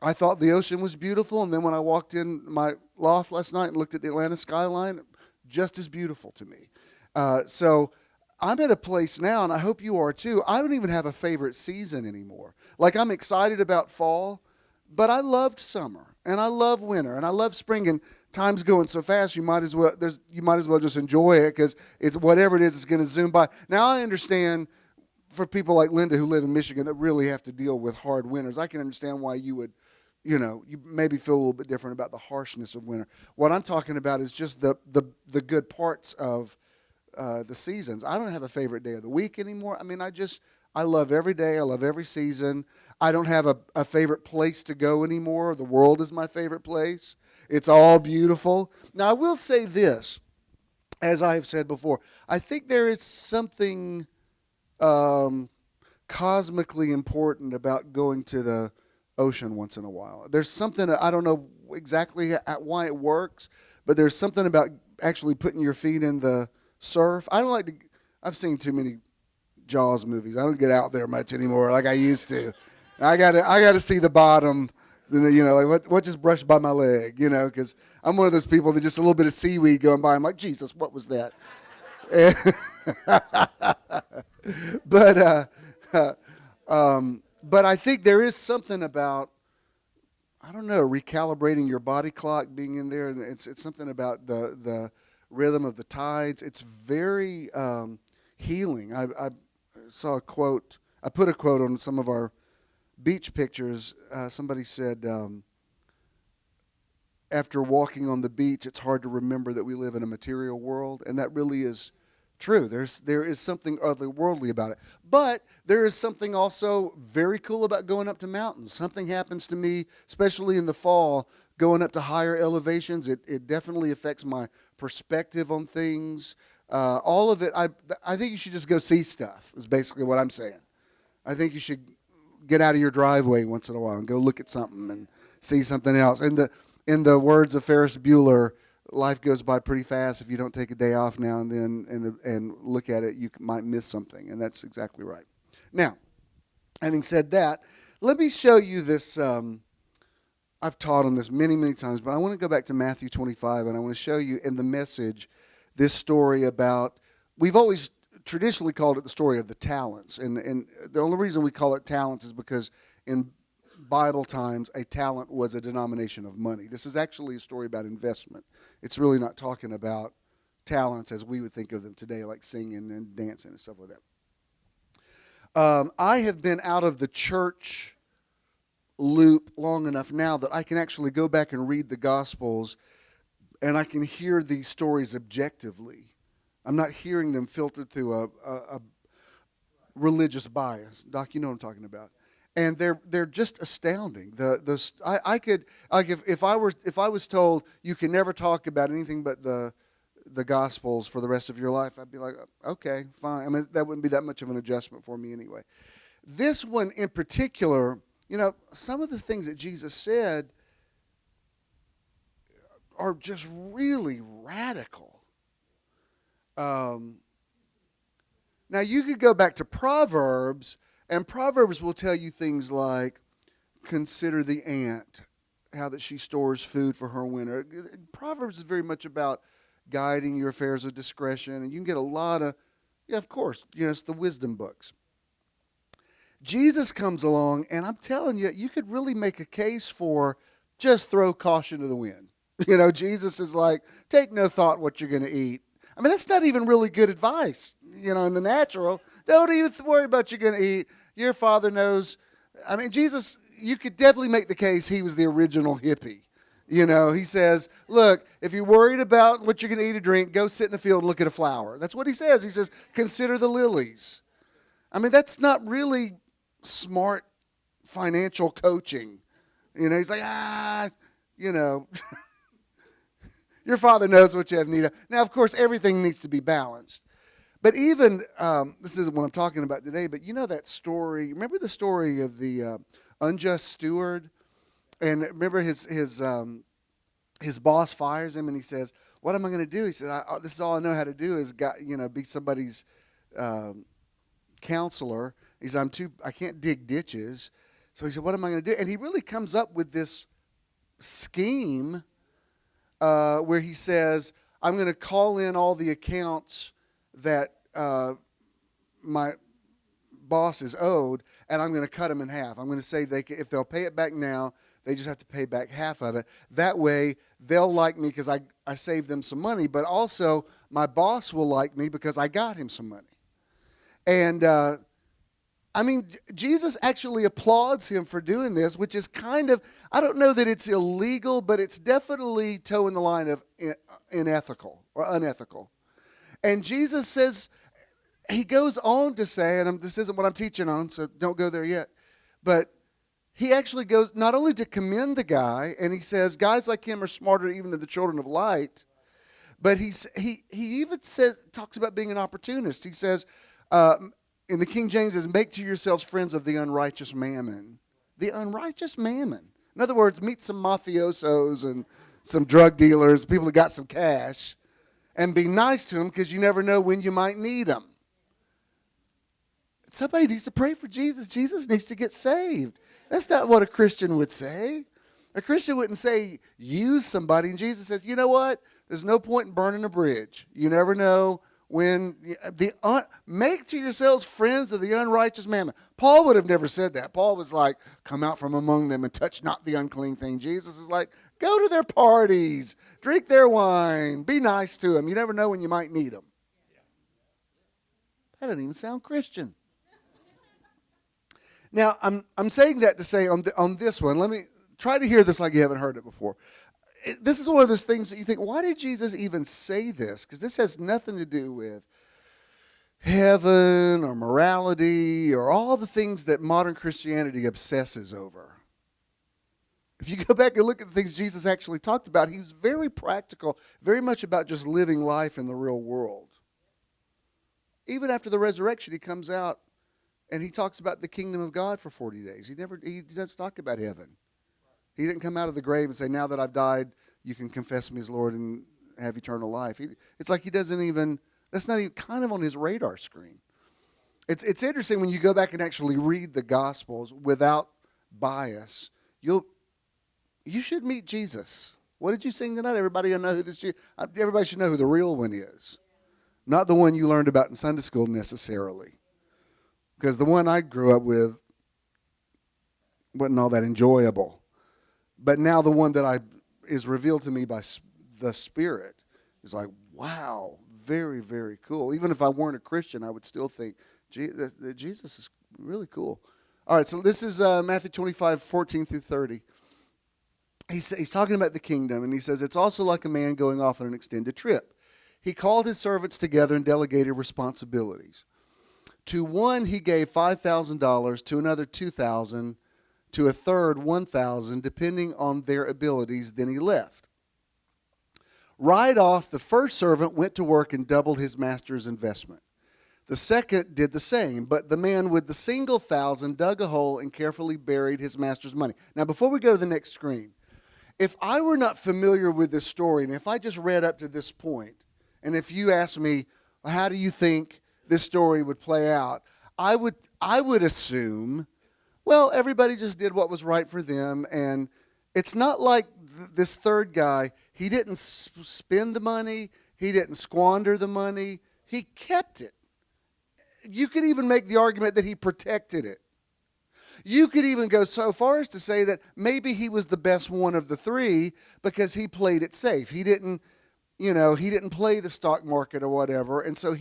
I thought the ocean was beautiful, and then when I walked in my loft last night and looked at the Atlanta skyline, just as beautiful to me. So I'm at a place now, and I hope you are too, I don't even have a favorite season anymore. Like, I'm excited about fall, but I loved summer, and I love winter, and I love spring, and time's going so fast, you might as well just enjoy it, because it's whatever it is, it's going to zoom by. Now, I understand for people like Linda who live in Michigan that really have to deal with hard winters, I can understand why you would, you maybe feel a little bit different about the harshness of winter. What I'm talking about is just the good parts of the seasons. I don't have a favorite day of the week anymore. I mean, I love every day. I love every season. I don't have a favorite place to go anymore. The world is my favorite place. It's all beautiful. Now, I will say this, as I have said before, I think there is something cosmically important about going to the ocean once in a while. There's something, I don't know exactly why it works, but there's something about actually putting your feet in the surf. I don't like to, I've seen too many Jaws movies. I don't get out there much anymore like I used to. I gotta see the bottom, like what just brushed by my leg, because I'm one of those people that just a little bit of seaweed going by, I'm like, Jesus, what was that? But I think there is something about, I don't know, recalibrating your body clock, being in there. It's something about the rhythm of the tides. It's very healing. I saw a quote. I put a quote on some of our beach pictures. Somebody said, after walking on the beach, it's hard to remember that we live in a material world, and that really is true. There is something otherworldly about it. But there is something also very cool about going up to mountains. Something happens to me, especially in the fall, going up to higher elevations. It definitely affects my perspective on things. All of it, I think you should just go see stuff, is basically what I'm saying. I think you should get out of your driveway once in a while and go look at something and see something else. In the words of Ferris Bueller, life goes by pretty fast. If you don't take a day off now and then and look at it, you might miss something, and that's exactly right. Now, having said that, let me show you this. I've taught on this many, many times, but I want to go back to Matthew 25, and I want to show you in the message this story about, we've always traditionally called it the story of the talents, and the only reason we call it talents is because in Bible times, a talent was a denomination of money. This is actually a story about investment. It's really not talking about talents as we would think of them today, like singing and dancing and stuff like that. I have been out of the church loop long enough now that I can actually go back and read the Gospels, and I can hear these stories objectively. I'm not hearing them filtered through a religious bias. Doc, you know what I'm talking about. And they're just astounding. I could, like, if I was told you can never talk about anything but the Gospels for the rest of your life, I'd be like, okay, fine. I mean, that wouldn't be that much of an adjustment for me anyway. This one in particular, some of the things that Jesus said are just really radical. Now you could go back to Proverbs. And Proverbs will tell you things like, consider the ant, how that she stores food for her winter. Proverbs is very much about guiding your affairs of discretion. And you can get a lot of, of course, it's the wisdom books. Jesus comes along, and I'm telling you, you could really make a case for just throw caution to the wind. Jesus is like, take no thought what you're going to eat. I mean, that's not even really good advice, in the natural. Don't even worry about what you're going to eat. Your Father knows. I mean, Jesus, you could definitely make the case he was the original hippie. He says, look, if you're worried about what you're going to eat or drink, go sit in the field and look at a flower. That's what he says. He says, consider the lilies. I mean, that's not really smart financial coaching. He's like, your Father knows what you have need of. Now, of course, everything needs to be balanced. But even, this isn't what I'm talking about today, but that story, remember the story of the unjust steward? And remember his boss fires him, and he says, what am I going to do? He said, this is all I know how to do is be somebody's counselor. He said, I can't dig ditches. So he said, what am I going to do? And he really comes up with this scheme where he says, I'm going to call in all the accounts that my boss is owed, and I'm going to cut them in half. I'm going to say if they'll pay it back now, they just have to pay back half of it. That way, they'll like me because I saved them some money, but also my boss will like me because I got him some money. And, Jesus actually applauds him for doing this, which is kind of, I don't know that it's illegal, but it's definitely toeing the line of unethical. And Jesus says, he goes on to say, and this isn't what I'm teaching on, so don't go there yet, but he actually goes not only to commend the guy, and he says, guys like him are smarter even than the children of light, but he even talks about being an opportunist. He says, in the King James says, make to yourselves friends of the unrighteous mammon. the unrighteous mammon. In other words, meet some mafiosos and some drug dealers, people that got some cash, and be nice to them because you never know when you might need them. Somebody needs to pray for Jesus. Jesus needs to get saved. That's not what a Christian would say. A Christian wouldn't say, use somebody. And Jesus says, you know what? There's no point in burning a bridge. You never know when. Make to yourselves friends of the unrighteous mammon. Paul would have never said that. Paul was like, come out from among them and touch not the unclean thing. Jesus is like, go to their parties, drink their wine, be nice to them. You never know when you might need them. That doesn't even sound Christian. Now, I'm saying that to say on this one, let me try to hear this like you haven't heard it before. This is one of those things that you think, why did Jesus even say this? Because this has nothing to do with heaven or morality or all the things that modern Christianity obsesses over. If you go back and look at the things Jesus actually talked about, he was very practical, very much about just living life in the real world. Even after the resurrection, he comes out and he talks about the kingdom of God for 40 days. He doesn't talk about heaven. He didn't come out of the grave and say, now that I've died, you can confess me as Lord and have eternal life. It's like he doesn't even, that's not even kind of on his radar screen. It's interesting when you go back and actually read the Gospels without bias. You should meet Jesus. What did you sing tonight? Everybody know who this. Everybody should know who the real one is, not the one you learned about in Sunday school necessarily. Because the one I grew up with wasn't all that enjoyable. But now the one that is revealed to me by the Spirit is like, wow, very, very cool. Even if I weren't a Christian, I would still think, that Jesus is really cool. All right, so this is Matthew 25, 14 through 30. He's talking about the kingdom, and he says, it's also like a man going off on an extended trip. He called his servants together and delegated responsibilities. To one he gave $5,000, to another $2,000, to a third $1,000, depending on their abilities. Then he left. Right off, the first servant went to work and doubled his master's investment. The second did the same, but the man with the single $1,000 dug a hole and carefully buried his master's money. Now, before we go to the next screen, if I were not familiar with this story, and if I just read up to this point, and if you asked me, how do you think this story would play out, I would assume, well, everybody just did what was right for them, and it's not like this third guy, he didn't spend the money, he didn't squander the money, he kept it. You could even make the argument that he protected it. You could even go so far as to say that maybe he was the best one of the three because he played it safe. He didn't play the stock market or whatever, and so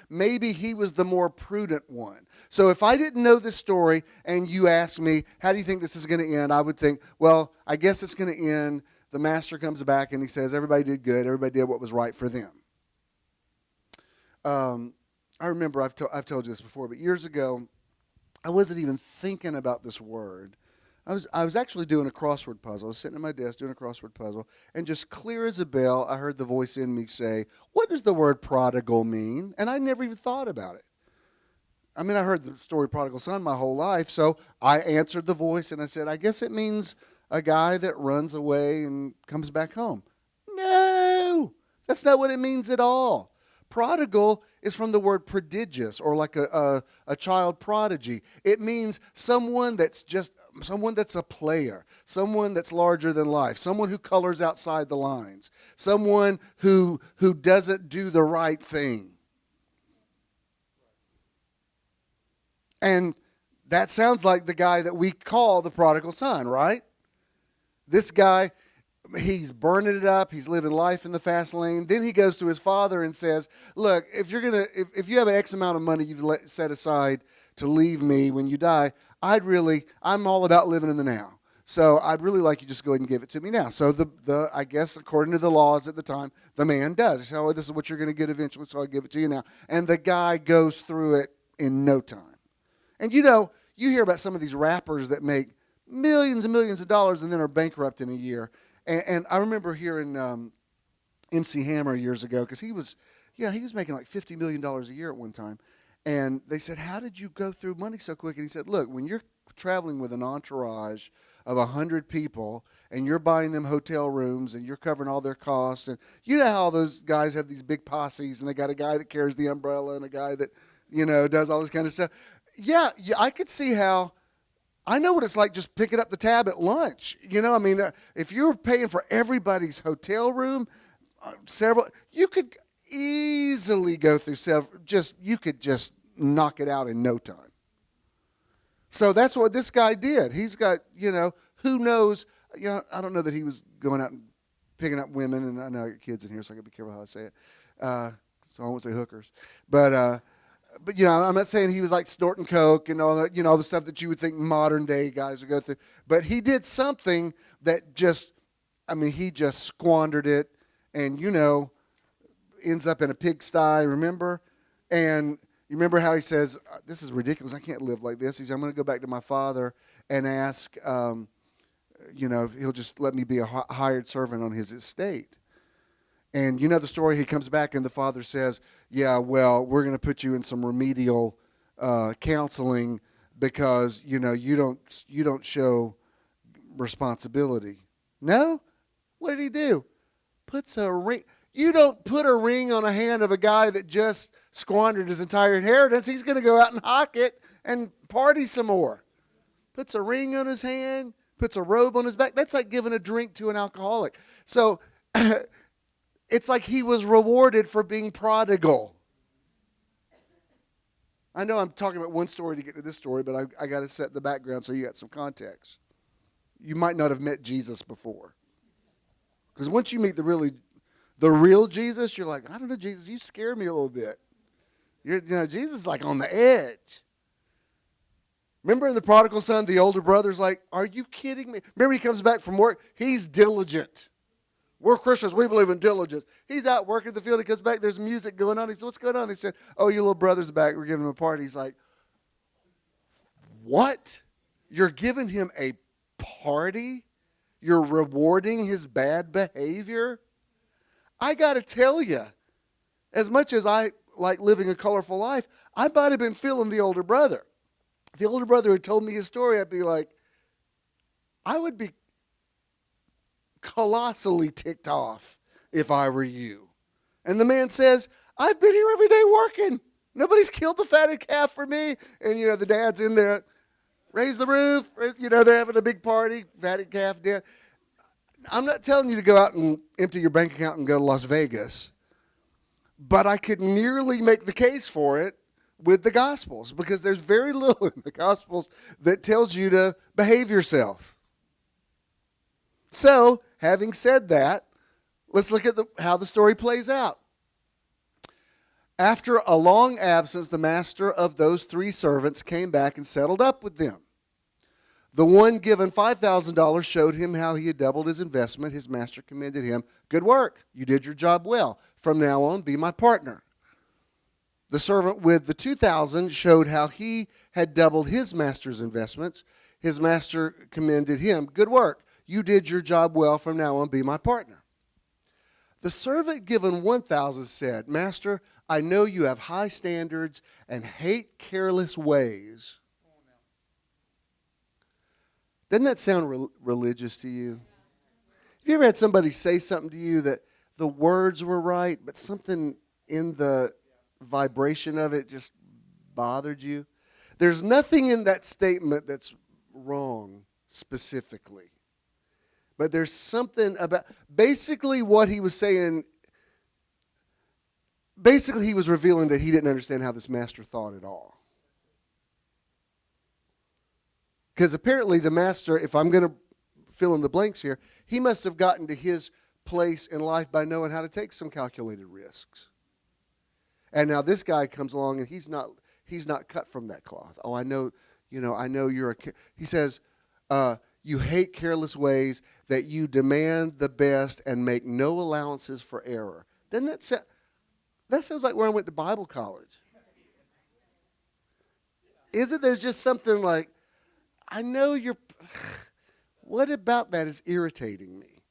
maybe he was the more prudent one. So if I didn't know this story and you asked me, how do you think this is going to end? I would think, well, I guess it's going to end. The master comes back and he says, everybody did good. Everybody did what was right for them. I remember, I've told you this before, but years ago, I wasn't even thinking about this word. I was actually doing a crossword puzzle. I was sitting at my desk doing a crossword puzzle, and just clear as a bell, I heard the voice in me say, what does the word prodigal mean? And I never even thought about it. I mean, I heard the story Prodigal Son my whole life, so I answered the voice, and I said, I guess it means a guy that runs away and comes back home. No, that's not what it means at all. Prodigal is from the word prodigious, or like a child prodigy. It means someone that's a player, someone that's larger than life, someone who colors outside the lines, someone who doesn't do the right thing. And that sounds like the guy that we call the prodigal son, right? This guy, he's burning it up. He's living life in the fast lane. Then he goes to his father and says, look, if you have an X amount of money you've set aside to leave me when you die, I'm all about living in the now. So I'd really like you just go ahead and give it to me now. So I guess according to the laws at the time, the man does. He says, oh, this is what you're going to get eventually, so I'll give it to you now. And the guy goes through it in no time. And you hear about some of these rappers that make millions and millions of dollars and then are bankrupt in a year. And I remember hearing MC Hammer years ago, because he was making like $50 million a year at one time. And they said, how did you go through money so quick? And he said, look, when you're traveling with an entourage of 100 people, and you're buying them hotel rooms, and you're covering all their costs. And you know how those guys have these big posses, and they got a guy that carries the umbrella and a guy that, does all this kind of stuff. Yeah, I could see how. I know what it's like just picking up the tab at lunch. If you're paying for everybody's hotel room, you could easily go through several. You could just knock it out in no time. So that's what this guy did. He's got, who knows? I don't know that he was going out and picking up women, and I know I got kids in here, so I got to be careful how I say it. So I won't say hookers, but I'm not saying he was like snorting coke and all that, all the stuff that you would think modern day guys would go through. But he did something that he just squandered it, and ends up in a pigsty. Remember, and you remember how he says, "This is ridiculous. I can't live like this." He said, "I'm going to go back to my father and ask, if he'll just let me be a hired servant on his estate." And you know the story. He comes back and the father says, "Yeah, well, we're going to put you in some remedial counseling because you don't show responsibility." No, what did he do? Puts a ring. You don't put a ring on a hand of a guy that just squandered his entire inheritance. He's going to go out and hawk it and party some more. Puts a ring on his hand. Puts a robe on his back. That's like giving a drink to an alcoholic. So it's like he was rewarded for being prodigal. I know I'm talking about one story to get to this story, but I got to set the background so you got some context. You might not have met Jesus before. Because once you meet the real Jesus, you're like, I don't know, Jesus, you scare me a little bit. Jesus is like on the edge. Remember in the prodigal son, the older brother's like, are you kidding me? Remember he comes back from work, he's diligent. We're Christians, we believe in diligence. He's out working the field, he comes back, there's music going on. He said, what's going on? They said, oh, your little brother's back, we're giving him a party. He's like, what? You're giving him a party? You're rewarding his bad behavior? I got to tell you, as much as I like living a colorful life, I might have been feeling the older brother. If the older brother had told me his story, I'd be like, I would be colossally ticked off if I were you. And the man says, I've been here every day working. Nobody's killed the fatted calf for me. And, the dad's in there, raise the roof. They're having a big party, fatted calf dead. I'm not telling you to go out and empty your bank account and go to Las Vegas, but I could nearly make the case for it with the Gospels because there's very little in the Gospels that tells you to behave yourself. So, having said that, let's look at how the story plays out. After a long absence, the master of those 3 servants came back and settled up with them. The one given $5,000 showed him how he had doubled his investment. His master commended him. Good work. You did your job well. From now on, be my partner. The servant with the $2,000 showed how he had doubled his master's investments. His master commended him. Good work. You did your job well. From now on, be my partner. The servant given $1,000 said, Master, I know you have high standards and hate careless ways. Doesn't that sound religious to you? Have you ever had somebody say something to you that the words were right, but something in the vibration of it just bothered you? There's nothing in that statement that's wrong specifically. But there's something about, basically what he was saying, basically he was revealing that he didn't understand how this master thought at all. Because apparently the master, if I'm going to fill in the blanks here, he must have gotten to his place in life by knowing how to take some calculated risks. And now this guy comes along and he's not cut from that cloth. Oh, I know you're he says, you hate careless ways, that you demand the best and make no allowances for error. Doesn't that sound, that sounds like where I went to Bible college. Isn't there just something like, I know you're, what about that is irritating me?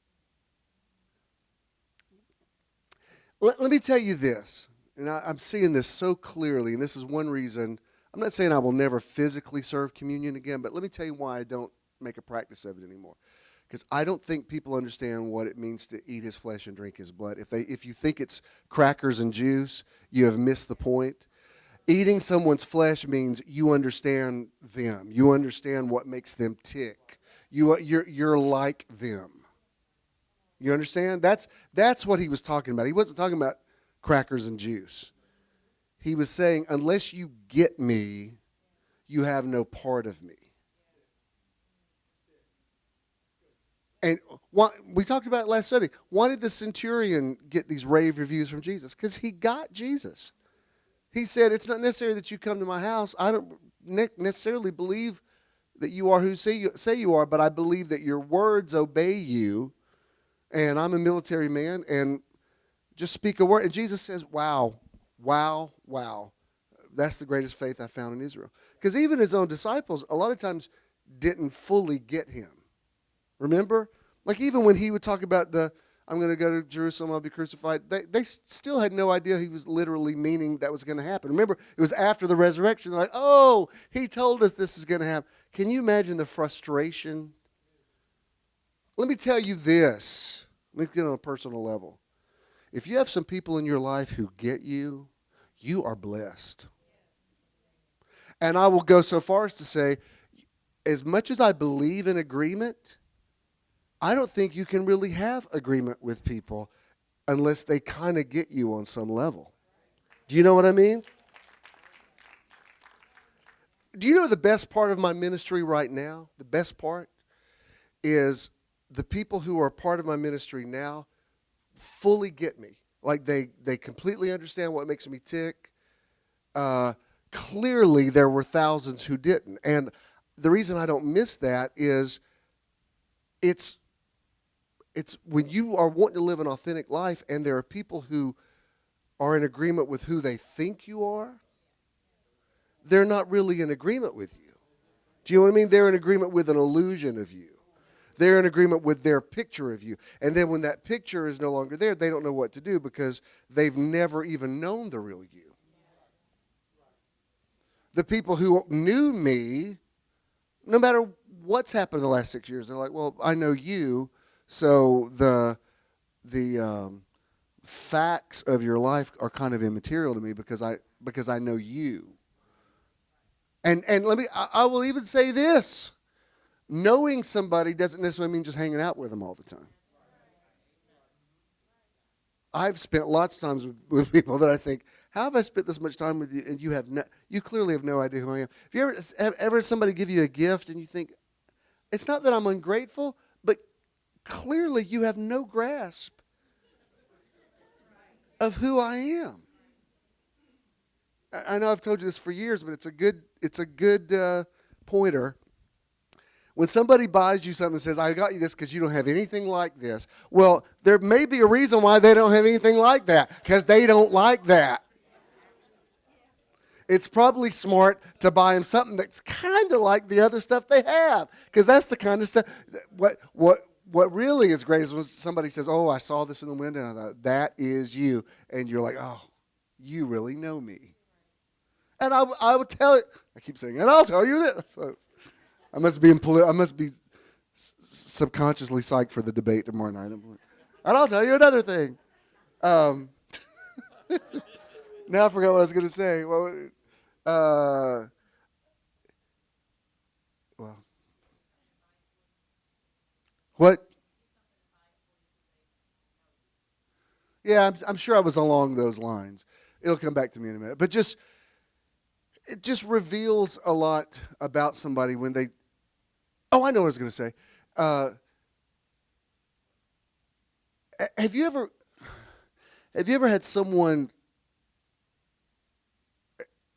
Let me tell you this, and I'm seeing this so clearly, and this is one reason I'm not saying I will never physically serve communion again, but let me tell you why I don't make a practice of it anymore. Because I don't think people understand what it means to eat his flesh and drink his blood. If you think it's crackers and juice, you have missed the point. Eating someone's flesh means you understand them. You understand what makes them tick. You're like them. You understand? That's what he was talking about. He wasn't talking about crackers and juice. He was saying, unless you get me, you have no part of me. And we talked about it last Sunday. Why did the centurion get these rave reviews from Jesus? Because he got Jesus. He said, it's not necessary that you come to my house. I don't necessarily believe that you are who say you are, but I believe that your words obey you. And I'm a military man, and just speak a word. And Jesus says, wow, wow, wow. That's the greatest faith I found in Israel. Because even his own disciples, a lot of times, didn't fully get him. Remember? Like even when he would talk about I'm going to go to Jerusalem, I'll be crucified, they still had no idea he was literally meaning that was going to happen. Remember, it was after the resurrection. They're like, oh, he told us this is going to happen. Can you imagine the frustration? Let me tell you this. Let me get on a personal level. If you have some people in your life who get you, you are blessed. And I will go so far as to say, as much as I believe in agreement, I don't think you can really have agreement with people unless they kind of get you on some level. Do you know what I mean? Do you know the best part of my ministry right now? The best part is the people who are part of my ministry now fully get me. Like they completely understand what makes me tick. Clearly, there were thousands who didn't. And the reason I don't miss that is it's when you are wanting to live an authentic life and there are people who are in agreement with who they think you are, they're not really in agreement with you. Do you know what I mean? They're in agreement with an illusion of you. They're in agreement with their picture of you. And then when that picture is no longer there, they don't know what to do because they've never even known the real you. The people who knew me, no matter what's happened in the last 6 years, they're like, well, I know you, so the facts of your life are kind of immaterial to me because I know you. And I will even say this. Knowing somebody doesn't necessarily mean just hanging out with them all the time. I've spent lots of times with people that I think, how have I spent this much time with you and you clearly have no idea who I am. Have you ever somebody give you a gift and you think, it's not that I'm ungrateful, but clearly you have no grasp of who I am. I know I've told you this for years, but it's a good pointer. When somebody buys you something and says, I got you this because you don't have anything like this, well, there may be a reason why they don't have anything like that, because they don't like that. It's probably smart to buy them something that's kind of like the other stuff they have, because that's the kind of stuff. What really is great is when somebody says, oh, I saw this in the window, and I thought, that is you. And you're like, oh, you really know me. And I would tell it. I keep saying, and I'll tell you this. I must be subconsciously psyched for the debate tomorrow night. And I'll tell you another thing. Now I forgot what I was going to say. What? Yeah, I'm sure I was along those lines. It'll come back to me in a minute. But it just reveals a lot about somebody when they. Oh, I know what I was going to say. Have you ever had someone?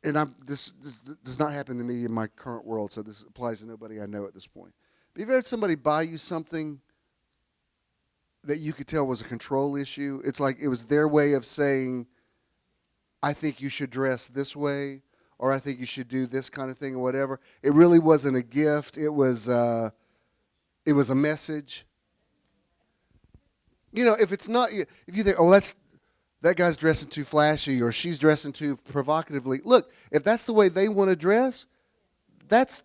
And this does not happen to me in my current world, so this applies to nobody I know at this point. Have you ever had somebody buy you something that you could tell was a control issue? It's like it was their way of saying, I think you should dress this way, or I think you should do this kind of thing, or whatever. It really wasn't a gift. It was a message. You know, if it's not, if you think, oh, that guy's dressing too flashy or she's dressing too provocatively. Look, if that's the way they want to dress, that's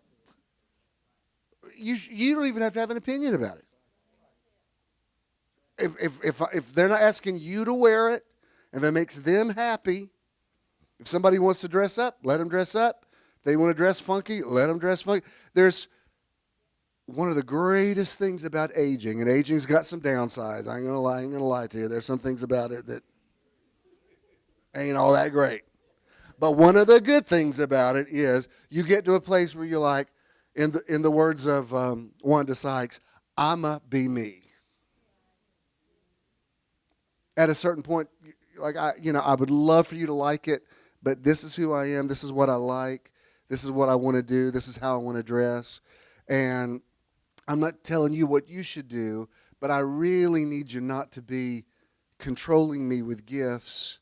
you don't even have to have an opinion about it. If they're not asking you to wear it, if it makes them happy, if somebody wants to dress up, let them dress up. If they want to dress funky, let them dress funky. There's one of the greatest things about aging, and aging's got some downsides. I ain't gonna lie to you. There's some things about it that ain't all that great. But one of the good things about it is you get to a place where you're like, in the words of Wanda Sykes, I'ma be me. At a certain point, like I would love for you to like it, but this is who I am. This is what I like. This is what I want to do. This is how I want to dress. And I'm not telling you what you should do, but I really need you not to be controlling me with gifts,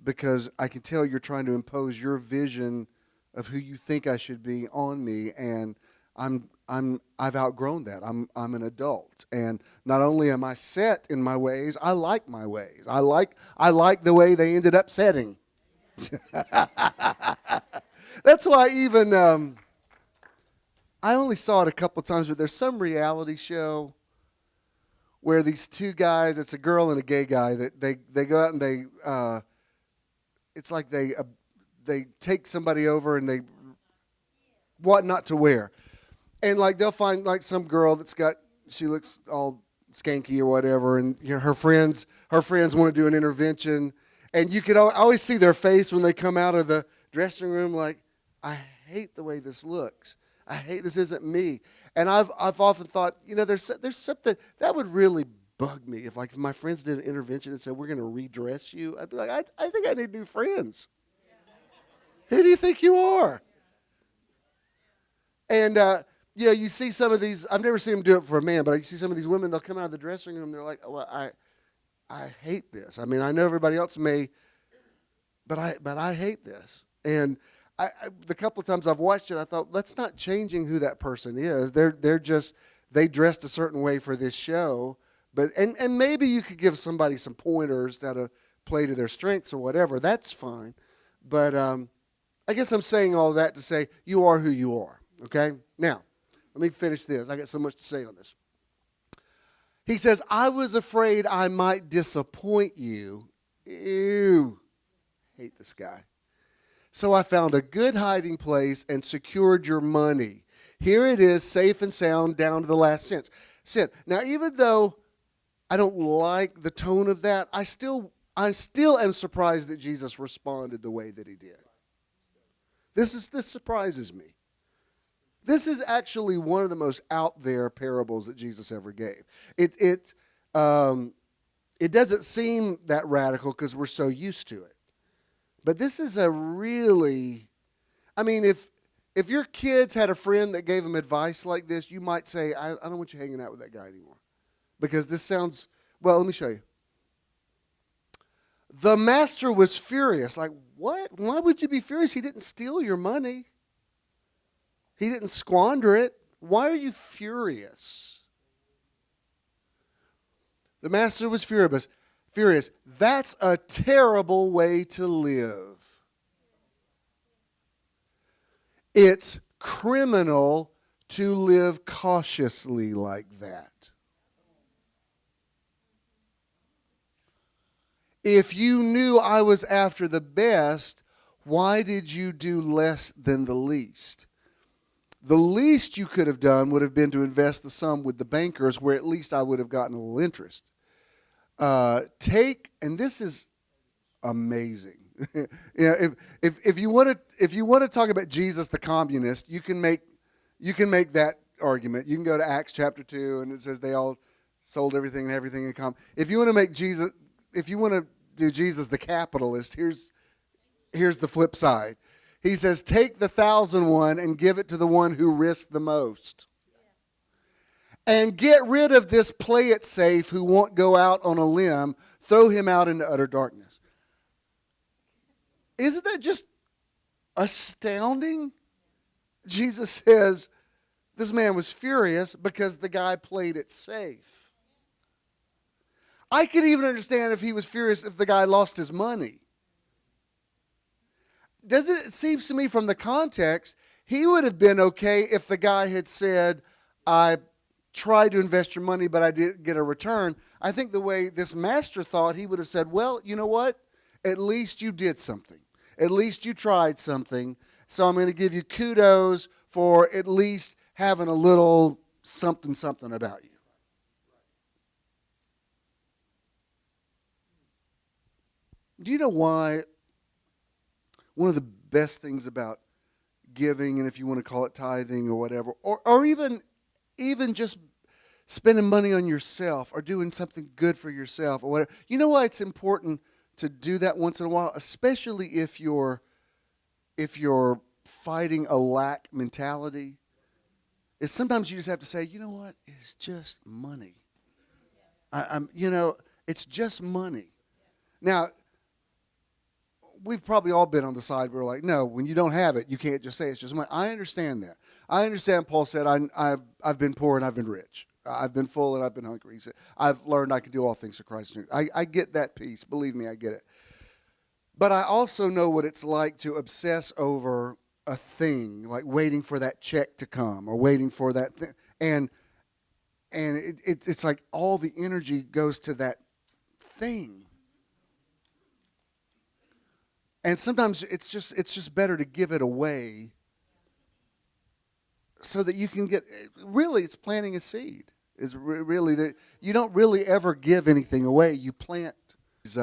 because I can tell you're trying to impose your vision of who you think I should be on me, and I've outgrown that. I'm an adult, and not only am I set in my ways, I like my ways. I like the way they ended up setting. That's why even I only saw it a couple times, but there's some reality show where these two guys, it's a girl and a gay guy, that they go out and they it's like they take somebody over and they what not to wear. And like they'll find like some girl she looks all skanky or whatever, and her friends want to do an intervention, and you could always see their face when they come out of the dressing room like, I hate the way this looks. I hate this isn't me. And I've often thought, there's something that would really bug me if my friends did an intervention and said, we're going to redress you. I'd be like, I think I need new friends. Who do you think you are? And you see some of these, I've never seen them do it for a man, but you see some of these women, they'll come out of the dressing room, they're like, well, I hate this. I mean, I know everybody else may, but I hate this. And the couple of times I've watched it, I thought, that's not changing who that person is. They dressed a certain way for this show, but and maybe you could give somebody some pointers to play to their strengths or whatever. That's fine. But I guess I'm saying all that to say you are who you are. Okay? Now, let me finish this. I got so much to say on this. He says, I was afraid I might disappoint you. Ew. Hate this guy. So I found a good hiding place and secured your money. Here it is, safe and sound, down to the last cent. Now, even though I don't like the tone of that, I still am surprised that Jesus responded the way that he did. This surprises me. This is actually one of the most out there parables that Jesus ever gave. It doesn't seem that radical because we're so used to it. But this is a really, I mean, if your kids had a friend that gave them advice like this, you might say, I don't want you hanging out with that guy anymore. Because this sounds, well, let me show you. The master was furious. Like, what? Why would you be furious? He didn't steal your money. He didn't squander it. Why are you furious? The master was furious. That's a terrible way to live. It's criminal to live cautiously like that. If you knew I was after the best, why did you do less than the least? The least you could have done would have been to invest the sum with the bankers, where at least I would have gotten a little interest. And this is amazing. If you want to talk about Jesus the communist, you can make that argument. You can go to Acts chapter 2, and it says they all sold everything in common. If you want to do Jesus the capitalist, here's the flip side. He says, take the 1,001 and give it to the one who risked the most. And get rid of this play it safe who won't go out on a limb. Throw him out into utter darkness. Isn't that just astounding? Jesus says this man was furious because the guy played it safe. I could even understand if he was furious if the guy lost his money. It seems to me from the context, he would have been okay if the guy had said, I tried to invest your money, but I didn't get a return. I think the way this master thought, he would have said, well, you know what? At least you did something. At least you tried something. So I'm going to give you kudos for at least having a little something about you. Do you know why one of the best things about giving, and if you want to call it tithing or whatever, or even just spending money on yourself or doing something good for yourself or whatever, you know why it's important to do that once in a while, especially if you're fighting a lack mentality, is sometimes you just have to say, you know what, it's just money. It's just money. Now, we've probably all been on the side where we're like, no, when you don't have it, you can't just say it's just money. I understand that. I understand Paul said, I've been poor and I've been rich. I've been full and I've been hungry. He said, I've learned I can do all things through Christ. I get that piece. Believe me, I get it. But I also know what it's like to obsess over a thing, like waiting for that check to come or waiting for that thing. And it's like all the energy goes to that thing. And sometimes it's just better to give it away so that you can get, really it's planting a seed. Is really that you don't really ever give anything away. You plant these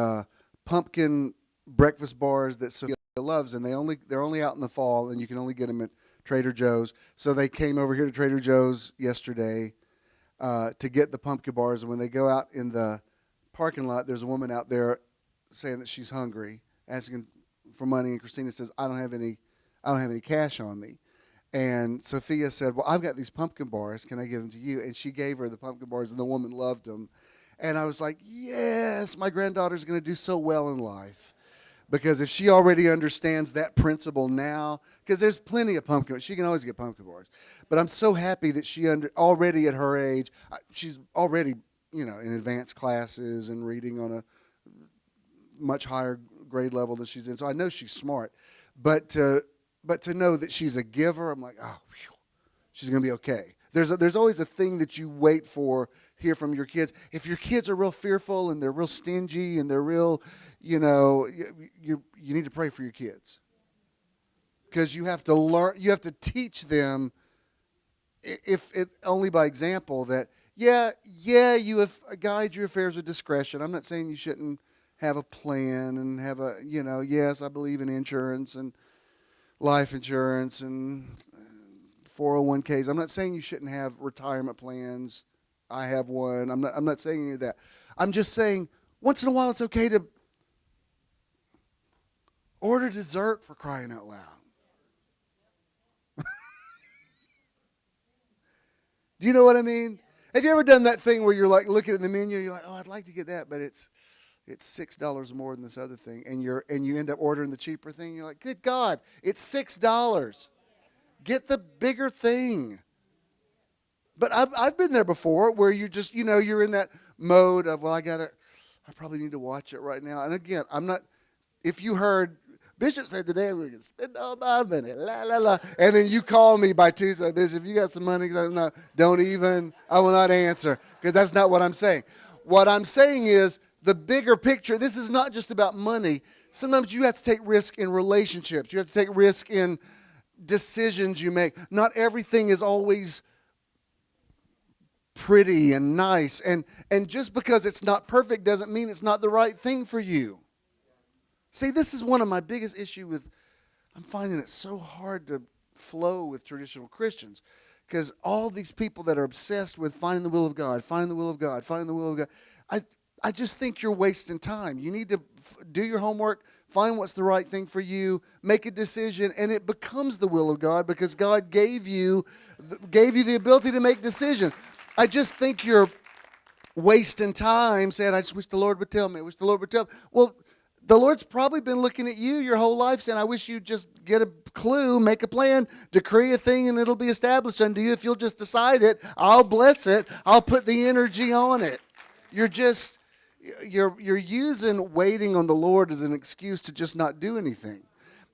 pumpkin breakfast bars that Sophia loves, and they're only out in the fall, and you can only get them at Trader Joe's. So they came over here to Trader Joe's yesterday to get the pumpkin bars, and when they go out in the parking lot, there's a woman out there saying that she's hungry, asking for money, and Christina says, I don't have any cash on me. And Sophia said, well, I've got these pumpkin bars. Can I give them to you? And she gave her the pumpkin bars, and the woman loved them. And I was like, yes, my granddaughter's going to do so well in life. Because if she already understands that principle now, because there's plenty of pumpkin, she can always get pumpkin bars. But I'm so happy that she already at her age, she's already, in advanced classes and reading on a much higher grade level than she's in. So I know she's smart. But to know that she's a giver, I'm like, oh, whew, she's going to be okay. There's always a thing that you wait for here from your kids. If your kids are real fearful and they're real stingy and they're real, you need to pray for your kids. Because you have to learn, you have to teach them, if it only by example, that, you have guide your affairs with discretion. I'm not saying you shouldn't have a plan and have yes, I believe in insurance and life insurance and 401ks. I'm not saying you shouldn't have retirement plans. I have one. I'm not saying any of that. I'm just saying once in a while it's okay to order dessert, for crying out loud. Do you know what I mean? Have you ever done that thing where you're like looking at the menu, you're like, oh, I'd like to get that, but it's $6 more than this other thing, and you end up ordering the cheaper thing. You're like, good God, it's $6. Get the bigger thing. But I've been there before where you just you're in that mode of, well, I probably need to watch it right now. And again, I'm not. If you heard Bishop say today, we're going to spend all my money, la la la, and then you call me by Tuesday, Bishop, you got some money? No, don't even. I will not answer, because that's not what I'm saying. What I'm saying is, the bigger picture, this is not just about money. Sometimes you have to take risk in relationships. You have to take risk in decisions you make. Not everything is always pretty and nice. And just because it's not perfect doesn't mean it's not the right thing for you. See, this is one of my biggest issues with, I'm finding it so hard to flow with traditional Christians. Because all these people that are obsessed with finding the will of God, finding the will of God, finding the will of God, I just think you're wasting time. You need to do your homework, find what's the right thing for you, make a decision, and it becomes the will of God because God gave you the ability to make decisions. I just think you're wasting time saying, I just wish the Lord would tell me. I wish the Lord would tell me. Well, the Lord's probably been looking at you your whole life saying, I wish you'd just get a clue, make a plan, decree a thing, and it'll be established unto you. If you'll just decide it, I'll bless it. I'll put the energy on it. you're using waiting on the Lord as an excuse to just not do anything.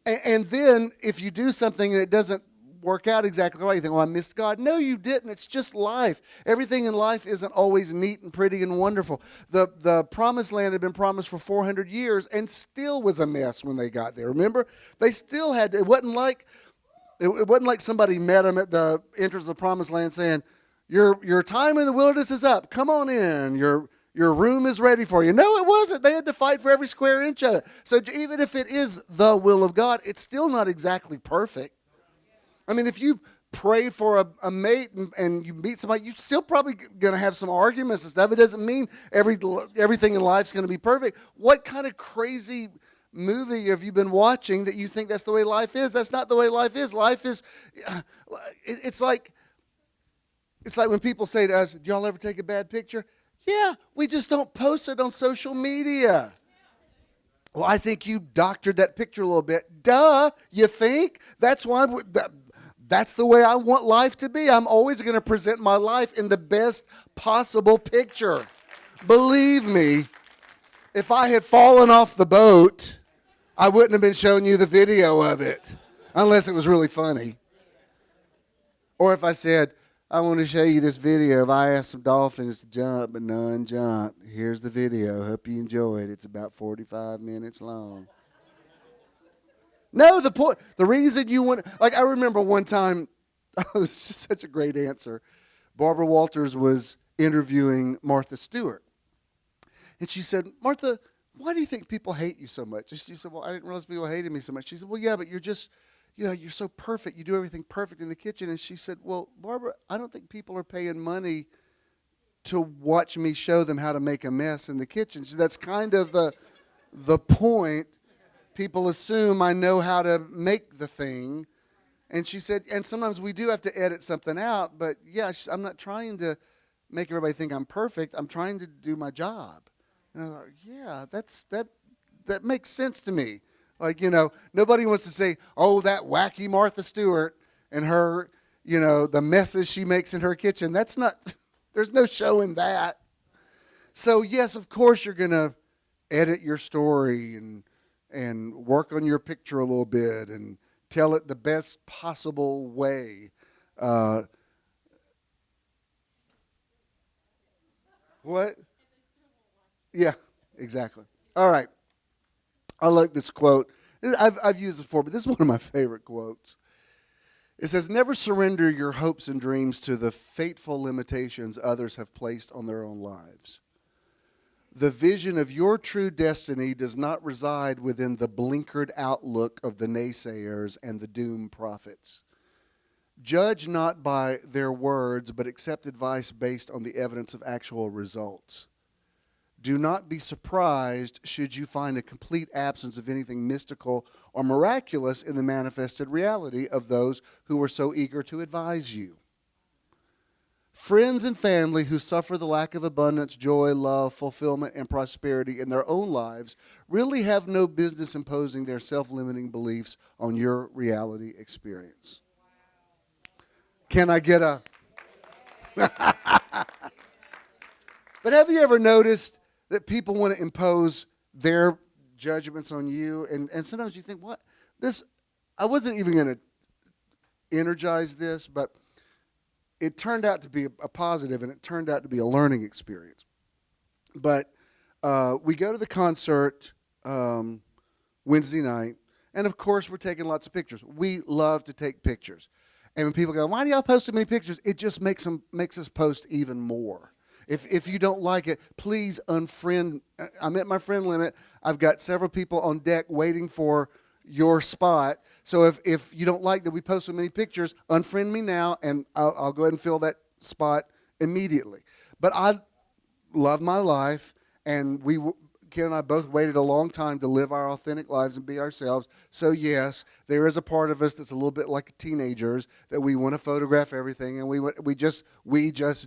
And then if you do something and it doesn't work out exactly right, you think, well, I missed God. No, you didn't. It's just life. Everything in life isn't always neat and pretty and wonderful. The promised land had been promised for 400 years and still was a mess when they got there. Remember? They still had, it wasn't like somebody met them at the entrance of the promised land saying, your time in the wilderness is up. Come on in. Your room is ready for you. No, it wasn't. They had to fight for every square inch of it. So even if it is the will of God, it's still not exactly perfect. I mean, if you pray for a mate and you meet somebody, you're still probably going to have some arguments and stuff. It doesn't mean everything in life's going to be perfect. What kind of crazy movie have you been watching that you think that's the way life is? That's not the way life is. Life is, it's like when people say to us, do y'all ever take a bad picture? Yeah, we just don't post it on social media. Well, I think you doctored that picture a little bit. Duh, you think? That's why that's the way I want life to be. I'm always going to present my life in the best possible picture. Believe me, if I had fallen off the boat, I wouldn't have been showing you the video of it, unless it was really funny. Or if I said, I want to show you this video of I asked some dolphins to jump, but none jumped. Here's the video. Hope you enjoy it. It's about 45 minutes long. No, the reason you want, like I remember one time, it was just such a great answer. Barbara Walters was interviewing Martha Stewart. And she said, Martha, why do you think people hate you so much? And she said, well, I didn't realize people hated me so much. She said, well, yeah, but you're just, you're so perfect. You do everything perfect in the kitchen. And she said, well, Barbara, I don't think people are paying money to watch me show them how to make a mess in the kitchen. That's kind of the point. People assume I know how to make the thing. And she said, and sometimes we do have to edit something out, but yeah, I'm not trying to make everybody think I'm perfect. I'm trying to do my job. And I thought, yeah, that makes sense to me. Like, nobody wants to say, oh, that wacky Martha Stewart and her, the messes she makes in her kitchen. That's not, there's no showing that. So, yes, of course you're going to edit your story and work on your picture a little bit and tell it the best possible way. What? Yeah, exactly. All right. I like this quote. I've used it before, but this is one of my favorite quotes. It says, never surrender your hopes and dreams to the fateful limitations others have placed on their own lives. The vision of your true destiny does not reside within the blinkered outlook of the naysayers and the doomed prophets. Judge not by their words, but accept advice based on the evidence of actual results. Do not be surprised should you find a complete absence of anything mystical or miraculous in the manifested reality of those who were so eager to advise you. Friends and family who suffer the lack of abundance, joy, love, fulfillment, and prosperity in their own lives really have no business imposing their self-limiting beliefs on your reality experience. Can I get a... But have you ever noticed that people want to impose their judgments on you? And sometimes you think, what? I wasn't even going to energize this, but it turned out to be a positive, and it turned out to be a learning experience. But we go to the concert Wednesday night, and of course we're taking lots of pictures. We love to take pictures. And when people go, why do y'all post so many pictures? It just makes us post even more. If you don't like it, please unfriend. I'm at my friend limit. I've got several people on deck waiting for your spot. So if you don't like that we post so many pictures, unfriend me now, and I'll go ahead and fill that spot immediately. But I love my life, and Ken and I both waited a long time to live our authentic lives and be ourselves. So yes, there is a part of us that's a little bit like teenagers that we want to photograph everything, and we just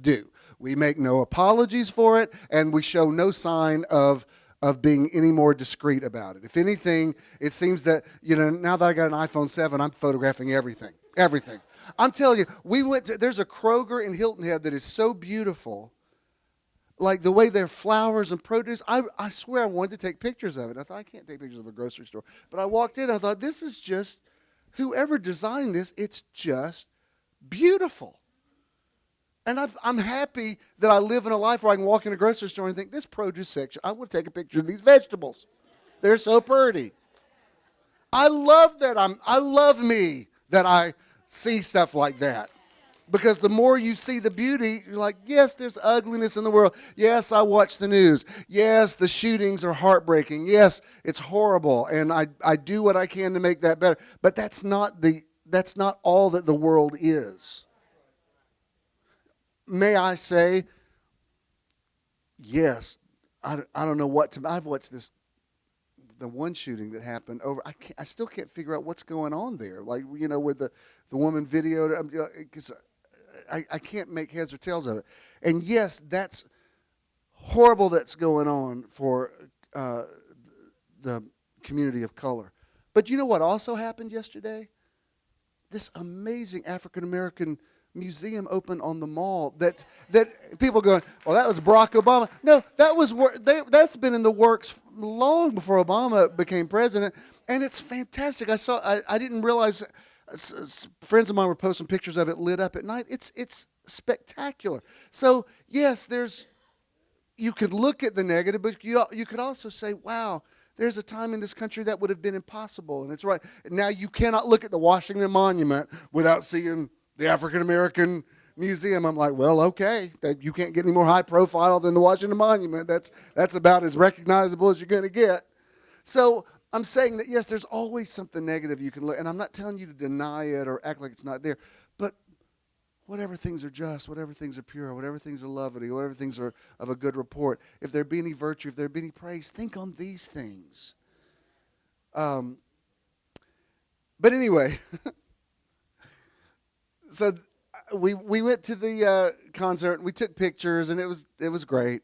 do. We make no apologies for it, and we show no sign of being any more discreet about it. If anything, it seems that, now that I got an iPhone 7, I'm photographing everything. Everything. I'm telling you, there's a Kroger in Hilton Head that is so beautiful, like the way their flowers and produce. I swear I wanted to take pictures of it. I thought, I can't take pictures of a grocery store. But I walked in, I thought, this is just, whoever designed this, it's just beautiful. And I'm happy that I live in a life where I can walk in a grocery store and think, this produce section, I want to take a picture of these vegetables. They're so pretty. I love that I love me that I see stuff like that. Because the more you see the beauty, you're like, yes, there's ugliness in the world. Yes, I watch the news. Yes, the shootings are heartbreaking. Yes, it's horrible, and I do what I can to make that better. But that's not all that the world is. May I say, yes, I don't know what to. I've watched the one shooting that happened over. I still can't figure out what's going on there. Like, you know, where the woman videoed, because I can't make heads or tails of it. And yes, that's horrible that's going on for the community of color. But you know what also happened yesterday? This amazing African American museum opened on the mall that people going, well, that was Barack Obama. No, that's been in the works long before Obama became president, and it's fantastic. I didn't realize. Friends of mine were posting pictures of it lit up at night. It's spectacular. So yes, you could look at the negative, but you could also say, wow, there's a time in this country that would have been impossible, and it's right. Now you cannot look at the Washington Monument without seeing the African American Museum. I'm like, well, okay, you can't get any more high profile than the Washington Monument. That's about as recognizable as you're going to get. So I'm saying that, yes, there's always something negative you can look, and I'm not telling you to deny it or act like it's not there, but whatever things are just, whatever things are pure, whatever things are lovely, whatever things are of a good report, if there be any virtue, if there be any praise, think on these things. But anyway, so we went to the concert, and we took pictures, and it was great.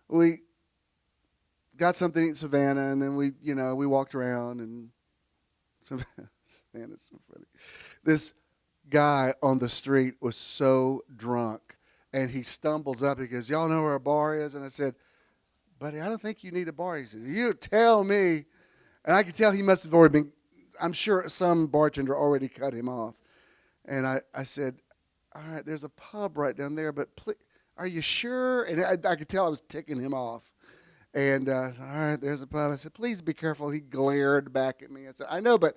We got something to eat in Savannah, and then we walked around, and Savannah's so funny. This guy on the street was so drunk, and he stumbles up. He goes, y'all know where a bar is? And I said, buddy, I don't think you need a bar. He said, you tell me. And I could tell he must have already been, I'm sure some bartender already cut him off. And I said, all right, there's a pub right down there, but please, are you sure? And I could tell I was ticking him off. And all right, there's a pub. I said, please be careful. He glared back at me. I said, I know, but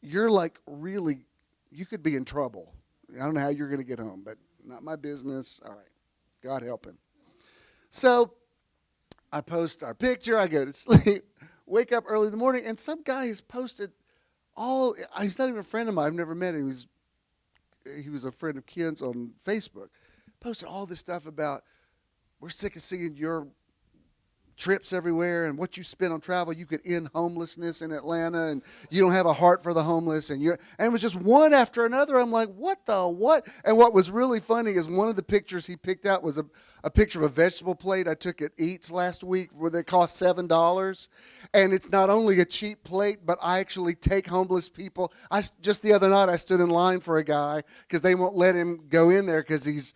you're like really, you could be in trouble. I don't know how you're going to get home, but not my business. All right, God help him. So I post our picture. I go to sleep, wake up early in the morning, and some guy has posted he's not even a friend of mine. I've never met him. He was a friend of Ken's on Facebook. Posted all this stuff about, we're sick of seeing your trips everywhere and what you spend on travel. You could end homelessness in Atlanta, and you don't have a heart for the homeless, and it was just one after another. I'm like, what? And what was really funny is one of the pictures he picked out was a picture of a vegetable plate I took at Eats last week where they cost $7. And it's not only a cheap plate, but I actually take homeless people. Just the other night I stood in line for a guy because they won't let him go in there because he's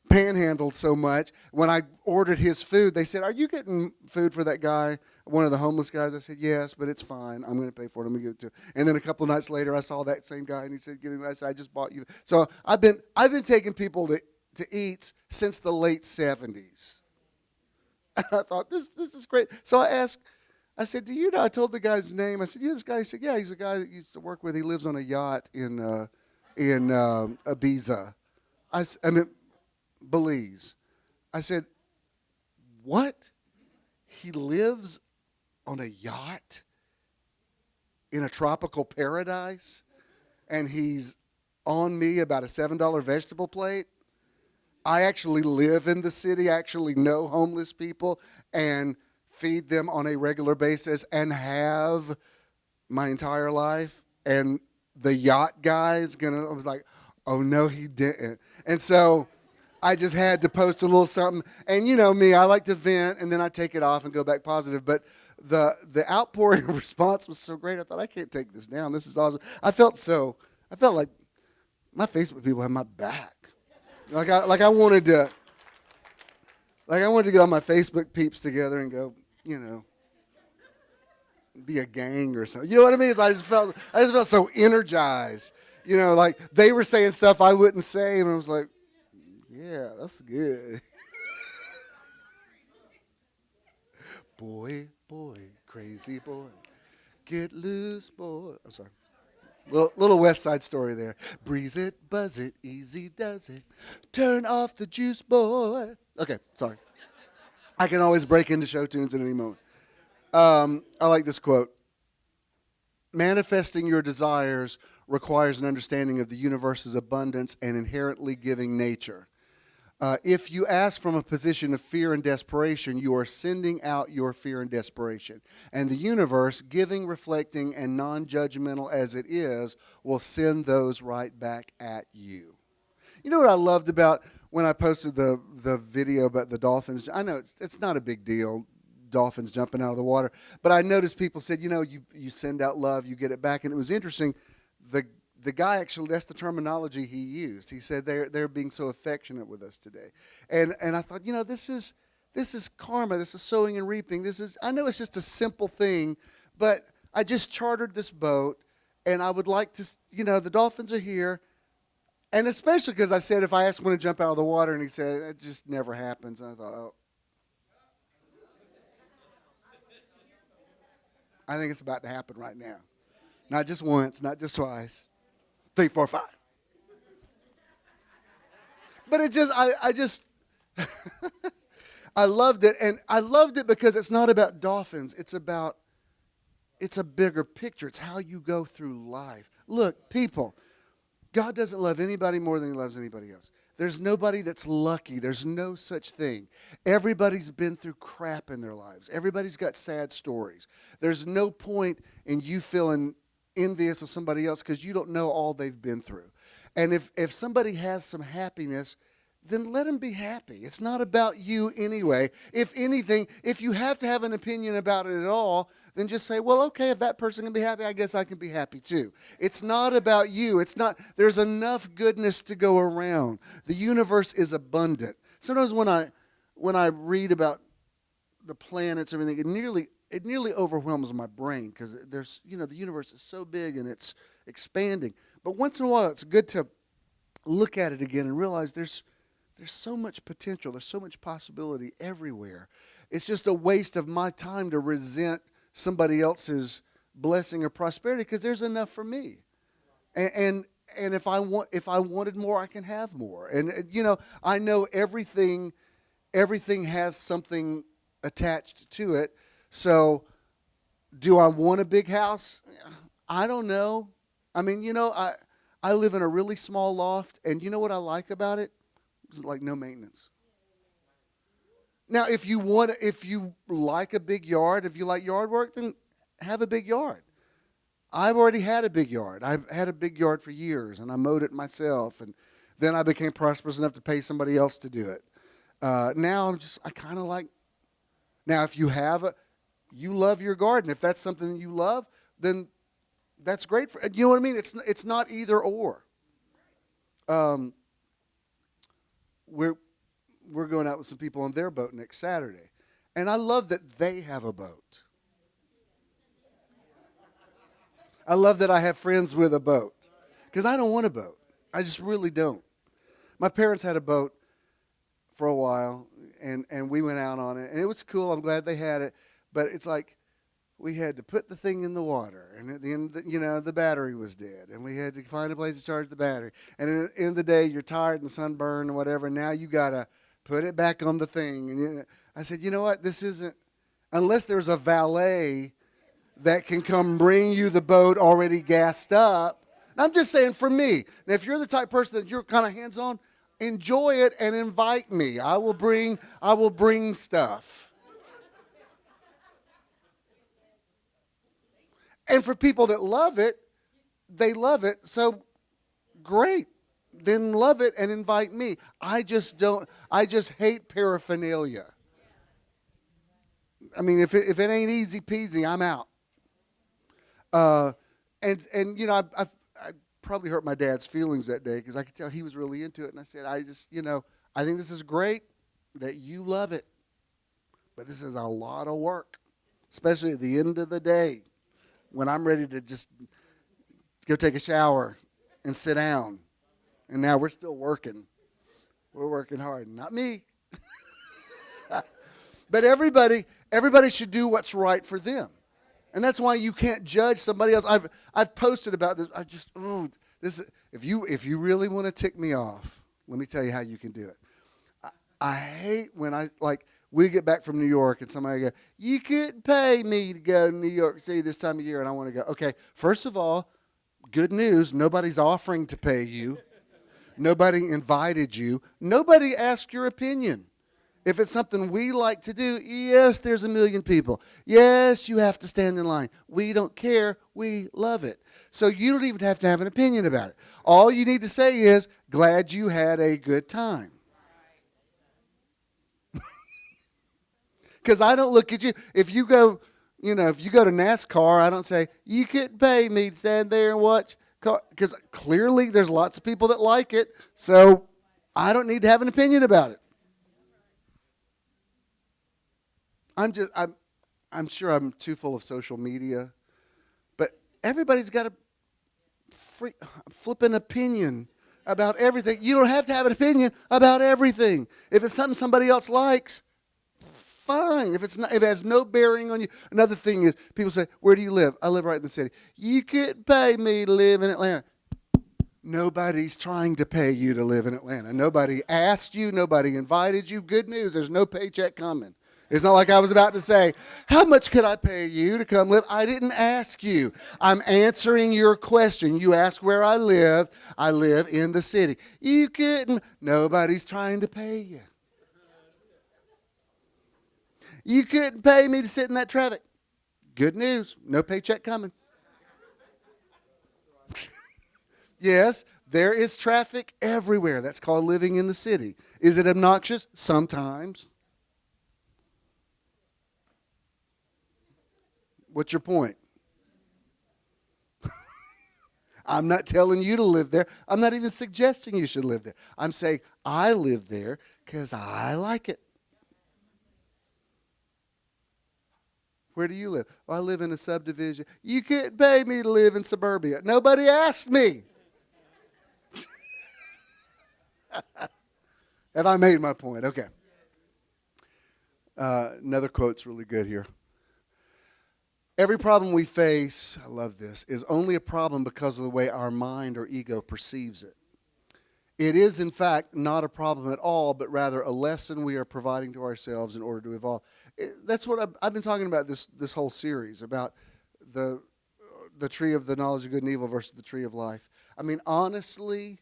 panhandled so much. When I ordered his food, they said, are you getting food for that guy, one of the homeless guys? I said, yes, but it's fine. I'm going to pay for it. I'm going to give it to him. And then a couple of nights later, I saw that same guy, and he said, I said, I just bought you. So I've been taking people to eat since the late 70s. And I thought, this is great. So I said, do you know, I told the guy's name. I said, you know this guy? He said, yeah, he's a guy that used to work with. He lives on a yacht in Ibiza. Belize. I said, what? He lives on a yacht in a tropical paradise, and he's on me about a $7 vegetable plate? I actually live in the city, actually know homeless people, and feed them on a regular basis, and have my entire life. And the yacht guy is I was like, oh no, he didn't. And so I just had to post a little something. And you know me, I like to vent, and then I take it off and go back positive. But the outpouring of response was so great, I thought, I can't take this down. This is awesome. I felt like my Facebook people have my back. Like I wanted to Like I wanted to get all my Facebook peeps together and go, you know, be a gang or something. You know what I mean? So I just felt so energized. You know, like they were saying stuff I wouldn't say, and I was like, yeah, that's good. Boy, boy, crazy boy, get loose, boy. I'm sorry. Little West Side Story there. Breeze it, buzz it, easy does it. Turn off the juice, boy. Okay, sorry. I can always break into show tunes at any moment. I like this quote. Manifesting your desires requires an understanding of the universe's abundance and inherently giving nature. If you ask from a position of fear and desperation, you are sending out your fear and desperation. And the universe, giving, reflecting, and non-judgmental as it is, will send those right back at you. You know what I loved about when I posted the video about the dolphins? I know it's not a big deal, dolphins jumping out of the water, but I noticed people said, you know, you send out love, you get it back. And it was interesting. The guy actually, that's the terminology he used. He said they're being so affectionate with us today. And I thought, you know, this is karma. This is sowing and reaping. I know it's just a simple thing, but I just chartered this boat, and I would like to, you know, the dolphins are here. And especially because I said if I asked him to jump out of the water, and he said, it just never happens. And I thought, oh. I think it's about to happen right now. Not just once, not just twice. 3, 4, 5. But it just, I just, I loved it. And I loved it because it's not about dolphins. It's a bigger picture. It's how you go through life. Look, people, God doesn't love anybody more than he loves anybody else. There's nobody that's lucky. There's no such thing. Everybody's been through crap in their lives. Everybody's got sad stories. There's no point in you feeling envious of somebody else because you don't know all they've been through. And if somebody has some happiness, then let them be happy. It's not about you anyway. If anything, if you have to have an opinion about it at all, then just say, well, okay, if that person can be happy, I guess I can be happy too. It's not about you. There's enough goodness to go around. The universe is abundant. Sometimes when I read about the planets, everything, it nearly overwhelms my brain because the universe is so big and it's expanding. But once in a while, it's good to look at it again and realize there's so much potential. There's so much possibility everywhere. It's just a waste of my time to resent somebody else's blessing or prosperity because there's enough for me. And if I wanted more, I can have more. And I know everything has something attached to it. So, do I want a big house? I don't know. I mean, I live in a really small loft, and you know what I like about it? It's like no maintenance. Now, if you like a big yard, if you like yard work, then have a big yard. I've already had a big yard. I've had a big yard for years, and I mowed it myself, and then I became prosperous enough to pay somebody else to do it. Now I kind of like. Now, if you love your garden. If that's something that you love, then that's great. You know what I mean? It's not either or. We're going out with some people on their boat next Saturday, and I love that they have a boat. I love that I have friends with a boat because I don't want a boat. I just really don't. My parents had a boat for a while, and we went out on it, and it was cool. I'm glad they had it. But it's like we had to put the thing in the water, and at the end, the battery was dead, and we had to find a place to charge the battery. And at the end of the day, you're tired and sunburned and whatever, and now you got to put it back on the thing. And I said, you know what? This isn't, unless there's a valet that can come bring you the boat already gassed up. And I'm just saying for me. Now, if you're the type of person that you're kind of hands-on, enjoy it and invite me. I will bring stuff. And for people that love it, they love it. So great. Then love it and invite me. I just hate paraphernalia. I mean, if it ain't easy peasy, I'm out. I probably hurt my dad's feelings that day because I could tell he was really into it. And I said, I think this is great. that you love it. But this is a lot of work, especially at the end of the day when I'm ready to just go take a shower and sit down. And now we're still working. We're working hard. Not me. But everybody should do what's right for them. And that's why you can't judge somebody else. I've posted about this. If you really want to tick me off, let me tell you how you can do it. I hate when we get back from New York and somebody go, you couldn't pay me to go to New York City this time of year, and I want to go. Okay, first of all, good news, nobody's offering to pay you. Nobody invited you. Nobody asked your opinion. If it's something we like to do, yes, there's a million people. Yes, you have to stand in line. We don't care. We love it. So you don't even have to have an opinion about it. All you need to say is, glad you had a good time. Because I don't look at you. If you go to NASCAR, I don't say, you couldn't pay me to stand there and watch. Because clearly there's lots of people that like it. So I don't need to have an opinion about it. I'm sure I'm too full of social media, but everybody's got a flipping opinion about everything. You don't have to have an opinion about everything. If it's something somebody else likes, fine. If it has no bearing on you. Another thing is, people say, where do you live? I live right in the city. You couldn't pay me to live in Atlanta. Nobody's trying to pay you to live in Atlanta. Nobody asked you. Nobody invited you. Good news, there's no paycheck coming. It's not like I was about to say, how much could I pay you to come live? I didn't ask you. I'm answering your question. You asked where I live. I live in the city. You couldn't. Nobody's trying to pay you. You couldn't pay me to sit in that traffic. Good news. No paycheck coming. Yes, there is traffic everywhere. That's called living in the city. Is it obnoxious? Sometimes. What's your point? I'm not telling you to live there. I'm not even suggesting you should live there. I'm saying I live there because I like it. Where do you live? Well, I live in a subdivision. You can't pay me to live in suburbia. Nobody asked me. Have I made my point? Okay. Another quote's really good here. Every problem we face, I love this, is only a problem because of the way our mind or ego perceives it. It is, in fact, not a problem at all, but rather a lesson we are providing to ourselves in order to evolve. That's what I've been talking about this whole series, about the tree of the knowledge of good and evil versus the tree of life. I mean, honestly,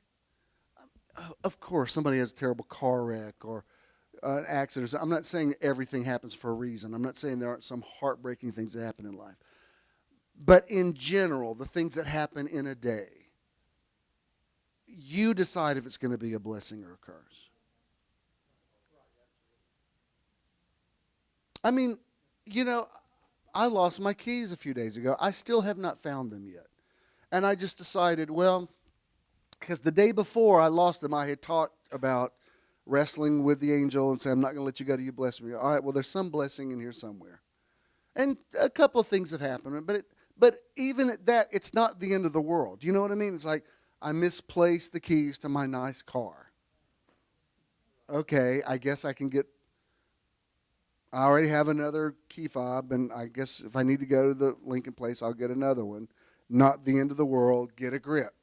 of course, somebody has a terrible car wreck or an accident. I'm not saying everything happens for a reason. I'm not saying there aren't some heartbreaking things that happen in life. But in general, the things that happen in a day, you decide if it's going to be a blessing or a curse. I mean, I lost my keys a few days ago. I still have not found them yet. And I just decided, well, because the day before I lost them, I had talked about wrestling with the angel and say, I'm not going to let you go till you bless me. All right, well, there's some blessing in here somewhere. And a couple of things have happened, but even at that, it's not the end of the world. You know what I mean? It's like I misplaced the keys to my nice car. Okay, I guess I already have another key fob, and I guess if I need to go to the Lincoln place, I'll get another one. Not the end of the world. Get a grip.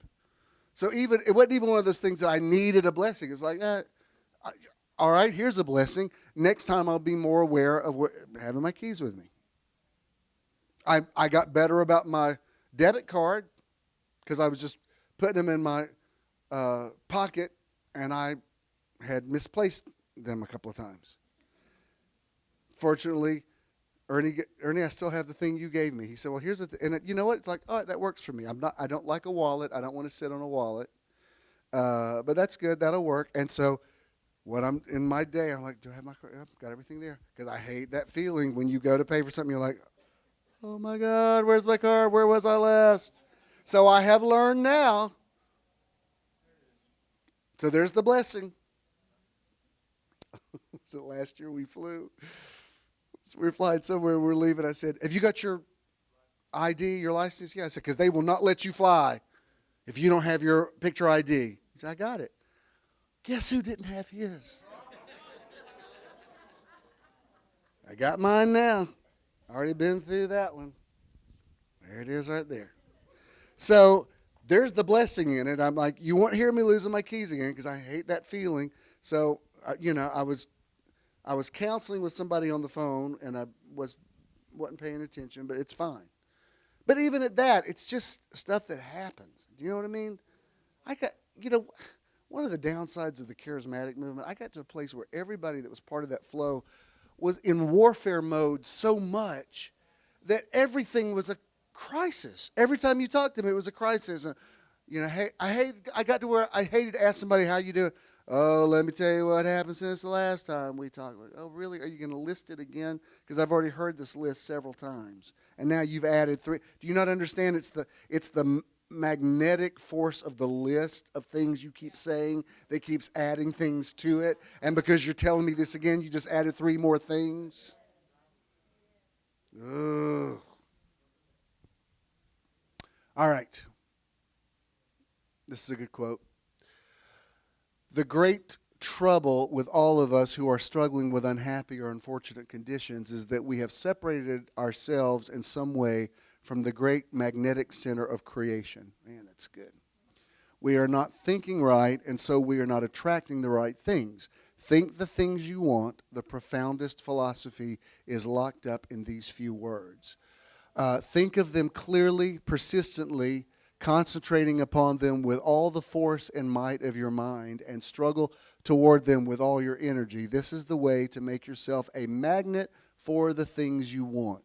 So it wasn't even one of those things that I needed a blessing. It's like, all right, here's a blessing. Next time I'll be more aware of having my keys with me. I got better about my debit card because I was just putting them in my pocket, and I had misplaced them a couple of times. Fortunately, Ernie, I still have the thing you gave me. He said, well, here's the thing. And you know what? It's like, all right, that works for me. I don't like a wallet. I don't want to sit on a wallet. But that's good. That'll work. And so when I'm in my day, I'm like, do I have my card? I've got everything there. Because I hate that feeling when you go to pay for something, you're like, oh, my God, where's my card? Where was I last? So I have learned now. So there's the blessing. Was it last year we flew? So we were flying somewhere, we're leaving. I said, have you got your ID, your license? Yeah. I said, because they will not let you fly if you don't have your picture ID. He said, I got it. Guess who didn't have his? I got mine now. Already been through that one. There it is right there. So there's the blessing in it. I'm like, you won't hear me losing my keys again because I hate that feeling. So, I was counseling with somebody on the phone, and I wasn't paying attention, but it's fine. But even at that, it's just stuff that happens. Do you know what I mean? I got, one of the downsides of the charismatic movement, I got to a place where everybody that was part of that flow was in warfare mode so much that everything was a crisis. Every time you talked to me, it was a crisis. Hey, I got to where I hated to ask somebody, how you doing? Oh, let me tell you what happened since the last time we talked. Oh, really? Are you going to list it again? Because I've already heard this list several times, and now you've added 3. Do you not understand? It's the magnetic force of the list of things you keep saying that keeps adding things to it. And because you're telling me this again, you just added 3 more things. Ugh. All right. This is a good quote. The great trouble with all of us who are struggling with unhappy or unfortunate conditions is that we have separated ourselves in some way from the great magnetic center of creation. Man, that's good. We are not thinking right, and so we are not attracting the right things. Think the things you want. The profoundest philosophy is locked up in these few words. Think of them clearly, persistently, concentrating upon them with all the force and might of your mind, and struggle toward them with all your energy. This is the way to make yourself a magnet for the things you want.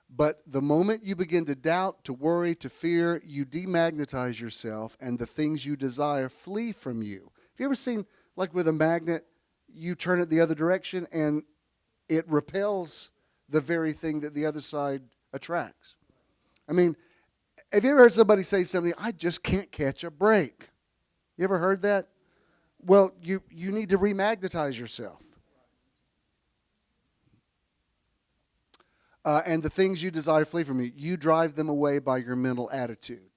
But the moment you begin to doubt, to worry, to fear, you demagnetize yourself, and the things you desire flee from you. Have you ever seen, like with a magnet, you turn it the other direction and it repels the very thing that the other side attracts? I mean, have you ever heard somebody say something, I just can't catch a break? You ever heard that? Well, you need to remagnetize yourself. And the things you desire flee from you. You drive them away by your mental attitude.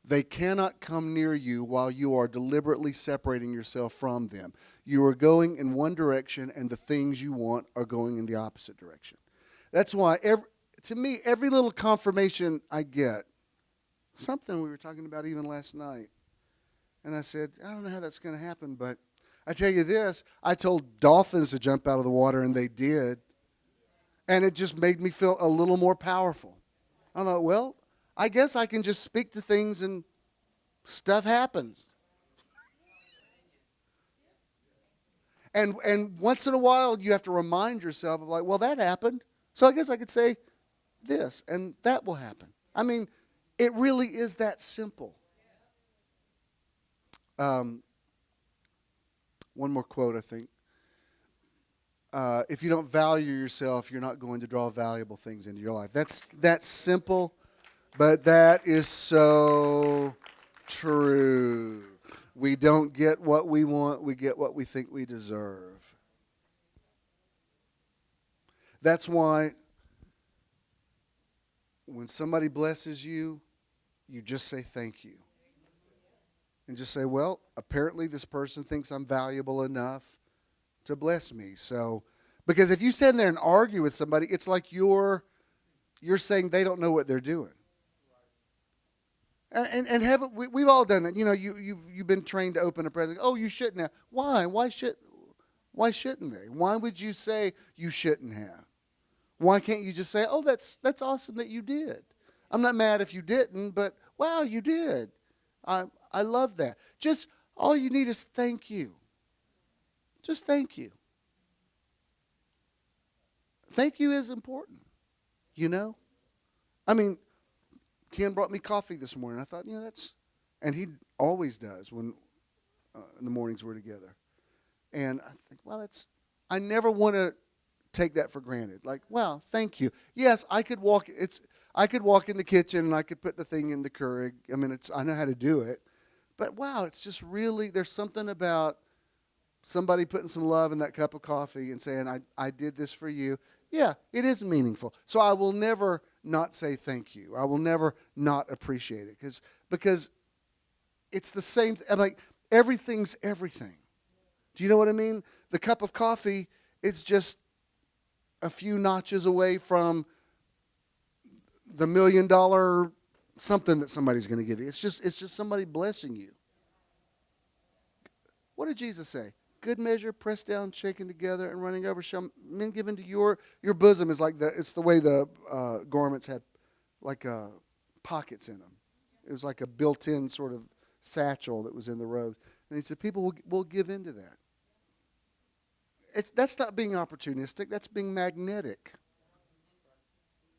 They cannot come near you while you are deliberately separating yourself from them. You are going in one direction, and the things you want are going in the opposite direction. That's why, to me, every little confirmation I get, something we were talking about even last night, and I said, I don't know how that's going to happen, but I tell you this, I told dolphins to jump out of the water, and they did. And it just made me feel a little more powerful. I thought, well, I guess I can just speak to things and stuff happens. And once in a while, you have to remind yourself of like, well, that happened. So I guess I could say this, and that will happen. I mean, it really is that simple. One more quote, I think. If you don't value yourself, you're not going to draw valuable things into your life. That's simple, but that is so true. We don't get what we want, we get what we think we deserve. That's why when somebody blesses you, you just say thank you. And just say, well, apparently this person thinks I'm valuable enough to bless me. So, because if you stand there and argue with somebody, it's like you're saying they don't know what they're doing. And we've all done that. You know, you've been trained to open a present. Oh, you shouldn't have. Why? Why shouldn't they? Why would you say you shouldn't have? Why can't you just say, oh, that's awesome that you did. I'm not mad if you didn't, but wow, you did. I love that. Just all you need is thank you. Just thank you. Thank you is important, you know? I mean, Ken brought me coffee this morning. I thought, and he always does when in the mornings we're together. And I think, well, I never want to take that for granted. Like, wow, thank you. Yes, I could walk in the kitchen and I could put the thing in the Keurig. I mean, I know how to do it. But wow, it's just really, there's something about somebody putting some love in that cup of coffee and saying, I did this for you, yeah, it is meaningful. So I will never not say thank you. I will never not appreciate it because it's the same. Like, everything's everything. Do you know what I mean? The cup of coffee is just a few notches away from the $1 million something that somebody's going to give you. It's just somebody blessing you. What did Jesus say? Good measure, pressed down, shaken together, and running over. Shall men give into your bosom is like it's the way the garments had like pockets in them. It was like a built-in sort of satchel that was in the robes. And he said, people will give into that. That's not being opportunistic. That's being magnetic.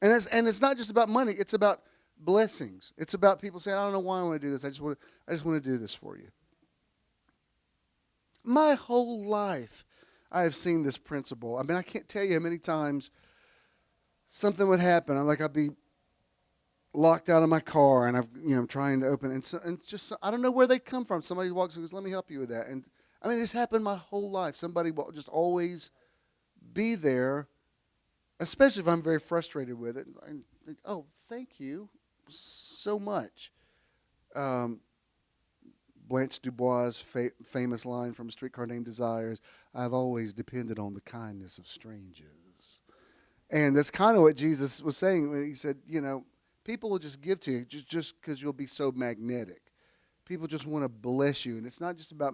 And it's not just about money. It's about blessings. It's about people saying, I don't know why I want to do this. I just want to do this for you. My whole life, I have seen this principle. I mean, I can't tell you how many times something would happen. I'd be locked out of my car, and I'm trying to open, and it's just, I don't know where they come from. Somebody walks and goes, "Let me help you with that." And I mean, it's happened my whole life. Somebody will just always be there, especially if I'm very frustrated with it. I think, oh, thank you so much. Blanche Dubois' famous line from A Streetcar Named Desire is, I've always depended on the kindness of strangers. And that's kind of what Jesus was saying when he said, people will just give to you just because you'll be so magnetic. People just want to bless you. And it's not just about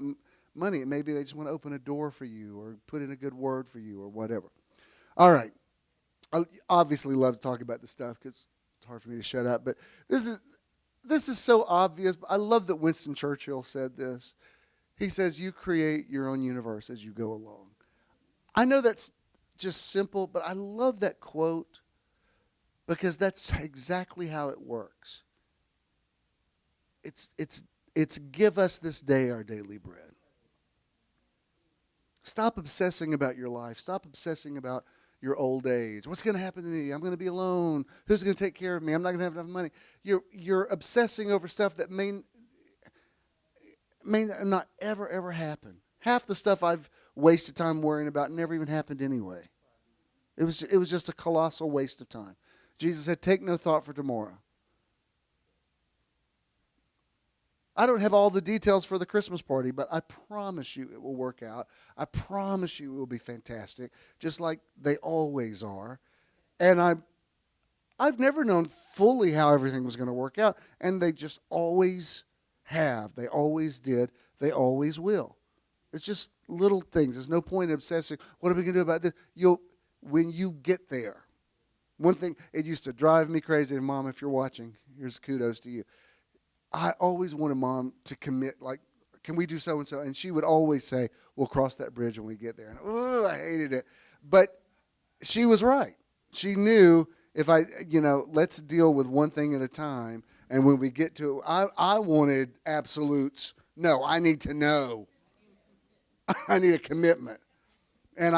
money. Maybe they just want to open a door for you or put in a good word for you or whatever. All right. I obviously love to talk about this stuff because it's hard for me to shut up. But this is so obvious. I love that Winston Churchill said this. He says, you create your own universe as you go along. I know that's just simple, but I love that quote because that's exactly how it works. It's give us this day our daily bread. Stop obsessing about your life. Stop obsessing about your old age. What's going to happen to me? I'm going to be alone. Who's going to take care of me? I'm not going to have enough money. You're obsessing over stuff that may not ever happen. Half the stuff I've wasted time worrying about never even happened anyway. It was just a colossal waste of time. Jesus said, take no thought for tomorrow. I don't have all the details for the Christmas party, but I promise you it will work out. I promise you it will be fantastic, just like they always are. And I've never known fully how everything was going to work out, and they just always have. They always did. They always will. It's just little things. There's no point in obsessing. What are we going to do about this? When you get there. One thing, it used to drive me crazy, and Mom, if you're watching, here's kudos to you. I always wanted Mom to commit, like, can we do so-and-so? And she would always say, we'll cross that bridge when we get there. And, I hated it. But she was right. She knew if let's deal with one thing at a time. And when we get to it, I wanted absolutes. No, I need to know. I need a commitment. And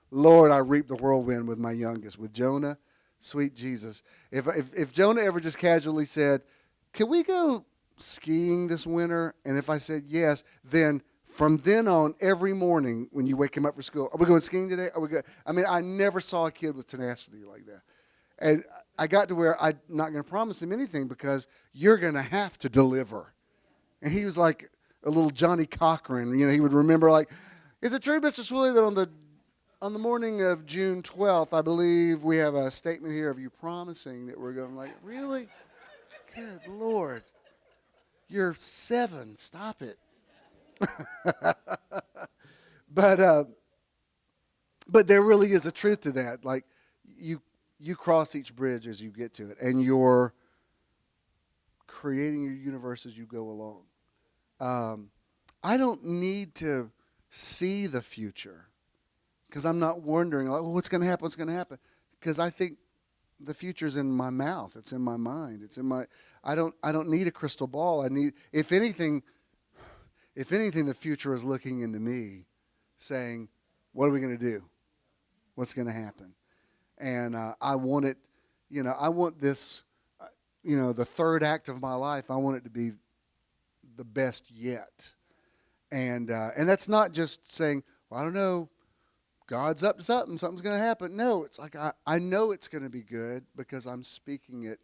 Lord, I reaped the whirlwind with my youngest, with Jonah. Sweet Jesus. If Jonah ever just casually said, can we go skiing this winter? And if I said yes, then from then on, every morning when you wake him up for school, are we going skiing today? I never saw a kid with tenacity like that. And I got to where I'm not going to promise him anything because you're going to have to deliver. And he was like a little Johnny Cochran. He would remember, like, is it true, Mr. Swilley, that on the morning of June 12th, I believe we have a statement here of you promising that we're going, like, really? Good Lord. You're 7. Stop it. But there really is a truth to that. Like, you cross each bridge as you get to it, and you're creating your universe as you go along. I don't need to see the future because I'm not wondering, like, well, what's going to happen? What's going to happen? Because I think the future's in my mouth. It's in my mind. It's in my. I don't need a crystal ball. I need, if anything, the future is looking into me, saying, "What are we going to do? What's going to happen?" And I want it. I want this. The third act of my life. I want it to be the best yet. And that's not just saying, well, I don't know, God's up to something, something's going to happen. No, it's like I know it's going to be good because I'm speaking it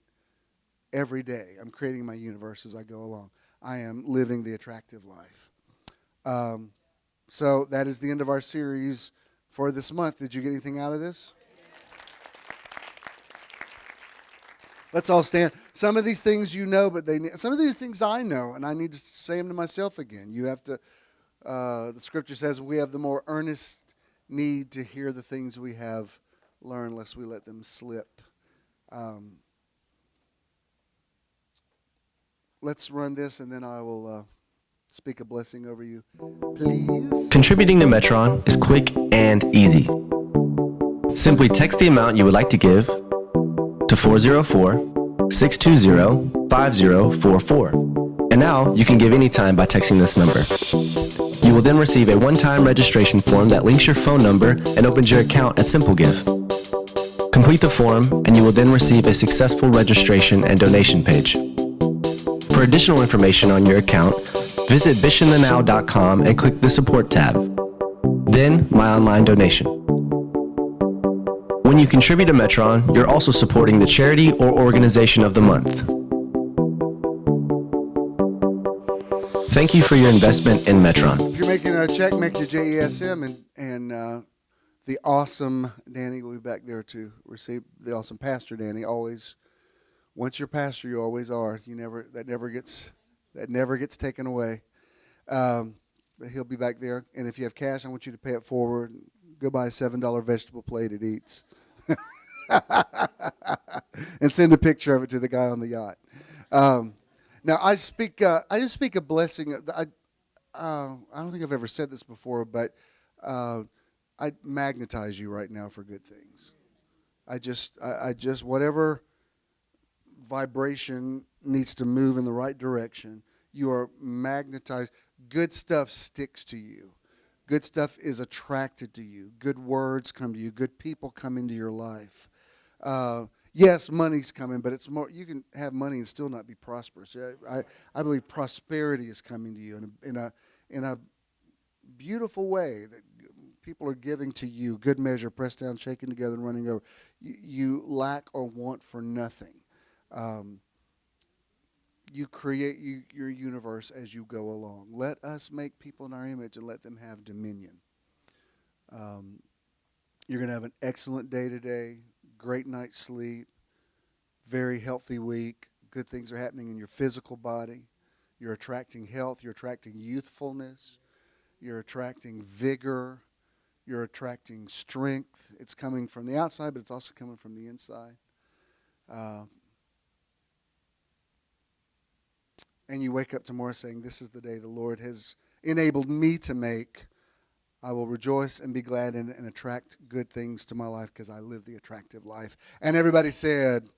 every day. I'm creating my universe as I go along. I am living the attractive life. So that is the end of our series for this month. Did you get anything out of this? Let's all stand. Some of these things you know, but some of these things I know, and I need to say them to myself again. You have to, the scripture says we have the more earnest need to hear the things we have learned, lest we let them slip. Let's run this, and then I will speak a blessing over you. Please. Contributing to Metron is quick and easy. Simply text the amount you would like to give to 404-620-5044. And now you can give anytime by texting this number. You will then receive a one-time registration form that links your phone number and opens your account at SimpleGive. Complete the form and you will then receive a successful registration and donation page. For additional information on your account, visit bishandthenow.com and click the Support tab. Then, My Online Donation. When you contribute to Metron, you're also supporting the charity or organization of the month. Thank you for your investment in Metron. If you're making a check, make the JESM, and the awesome Danny will be back there to receive. The awesome Pastor Danny always. Once you're pastor, you always are. That never gets taken away. But he'll be back there, and if you have cash, I want you to pay it forward. Go buy a $7 vegetable plate at Eats, and send a picture of it to the guy on the yacht. Now I just speak a blessing. I don't think I've ever said this before, but I magnetize you right now for good things. I just whatever vibration needs to move in the right direction, you are magnetized. Good stuff sticks to you. Good stuff is attracted to you. Good words come to you. Good people come into your life. Yes, money's coming, but it's more. You can have money and still not be prosperous. I believe prosperity is coming to you in a beautiful way that people are giving to you. Good measure, pressed down, shaken together, and running over. You lack or want for nothing. You create your universe as you go along. Let us make people in our image and let them have dominion. You're going to have an excellent day today, great night's sleep, very healthy week. Good things are happening in your physical body. You're attracting health. You're attracting youthfulness. You're attracting vigor. You're attracting strength. It's coming from the outside, but it's also coming from the inside. And you wake up tomorrow saying, this is the day the Lord has enabled me to make. I will rejoice and be glad and attract good things to my life because I live the attractive life. And everybody said,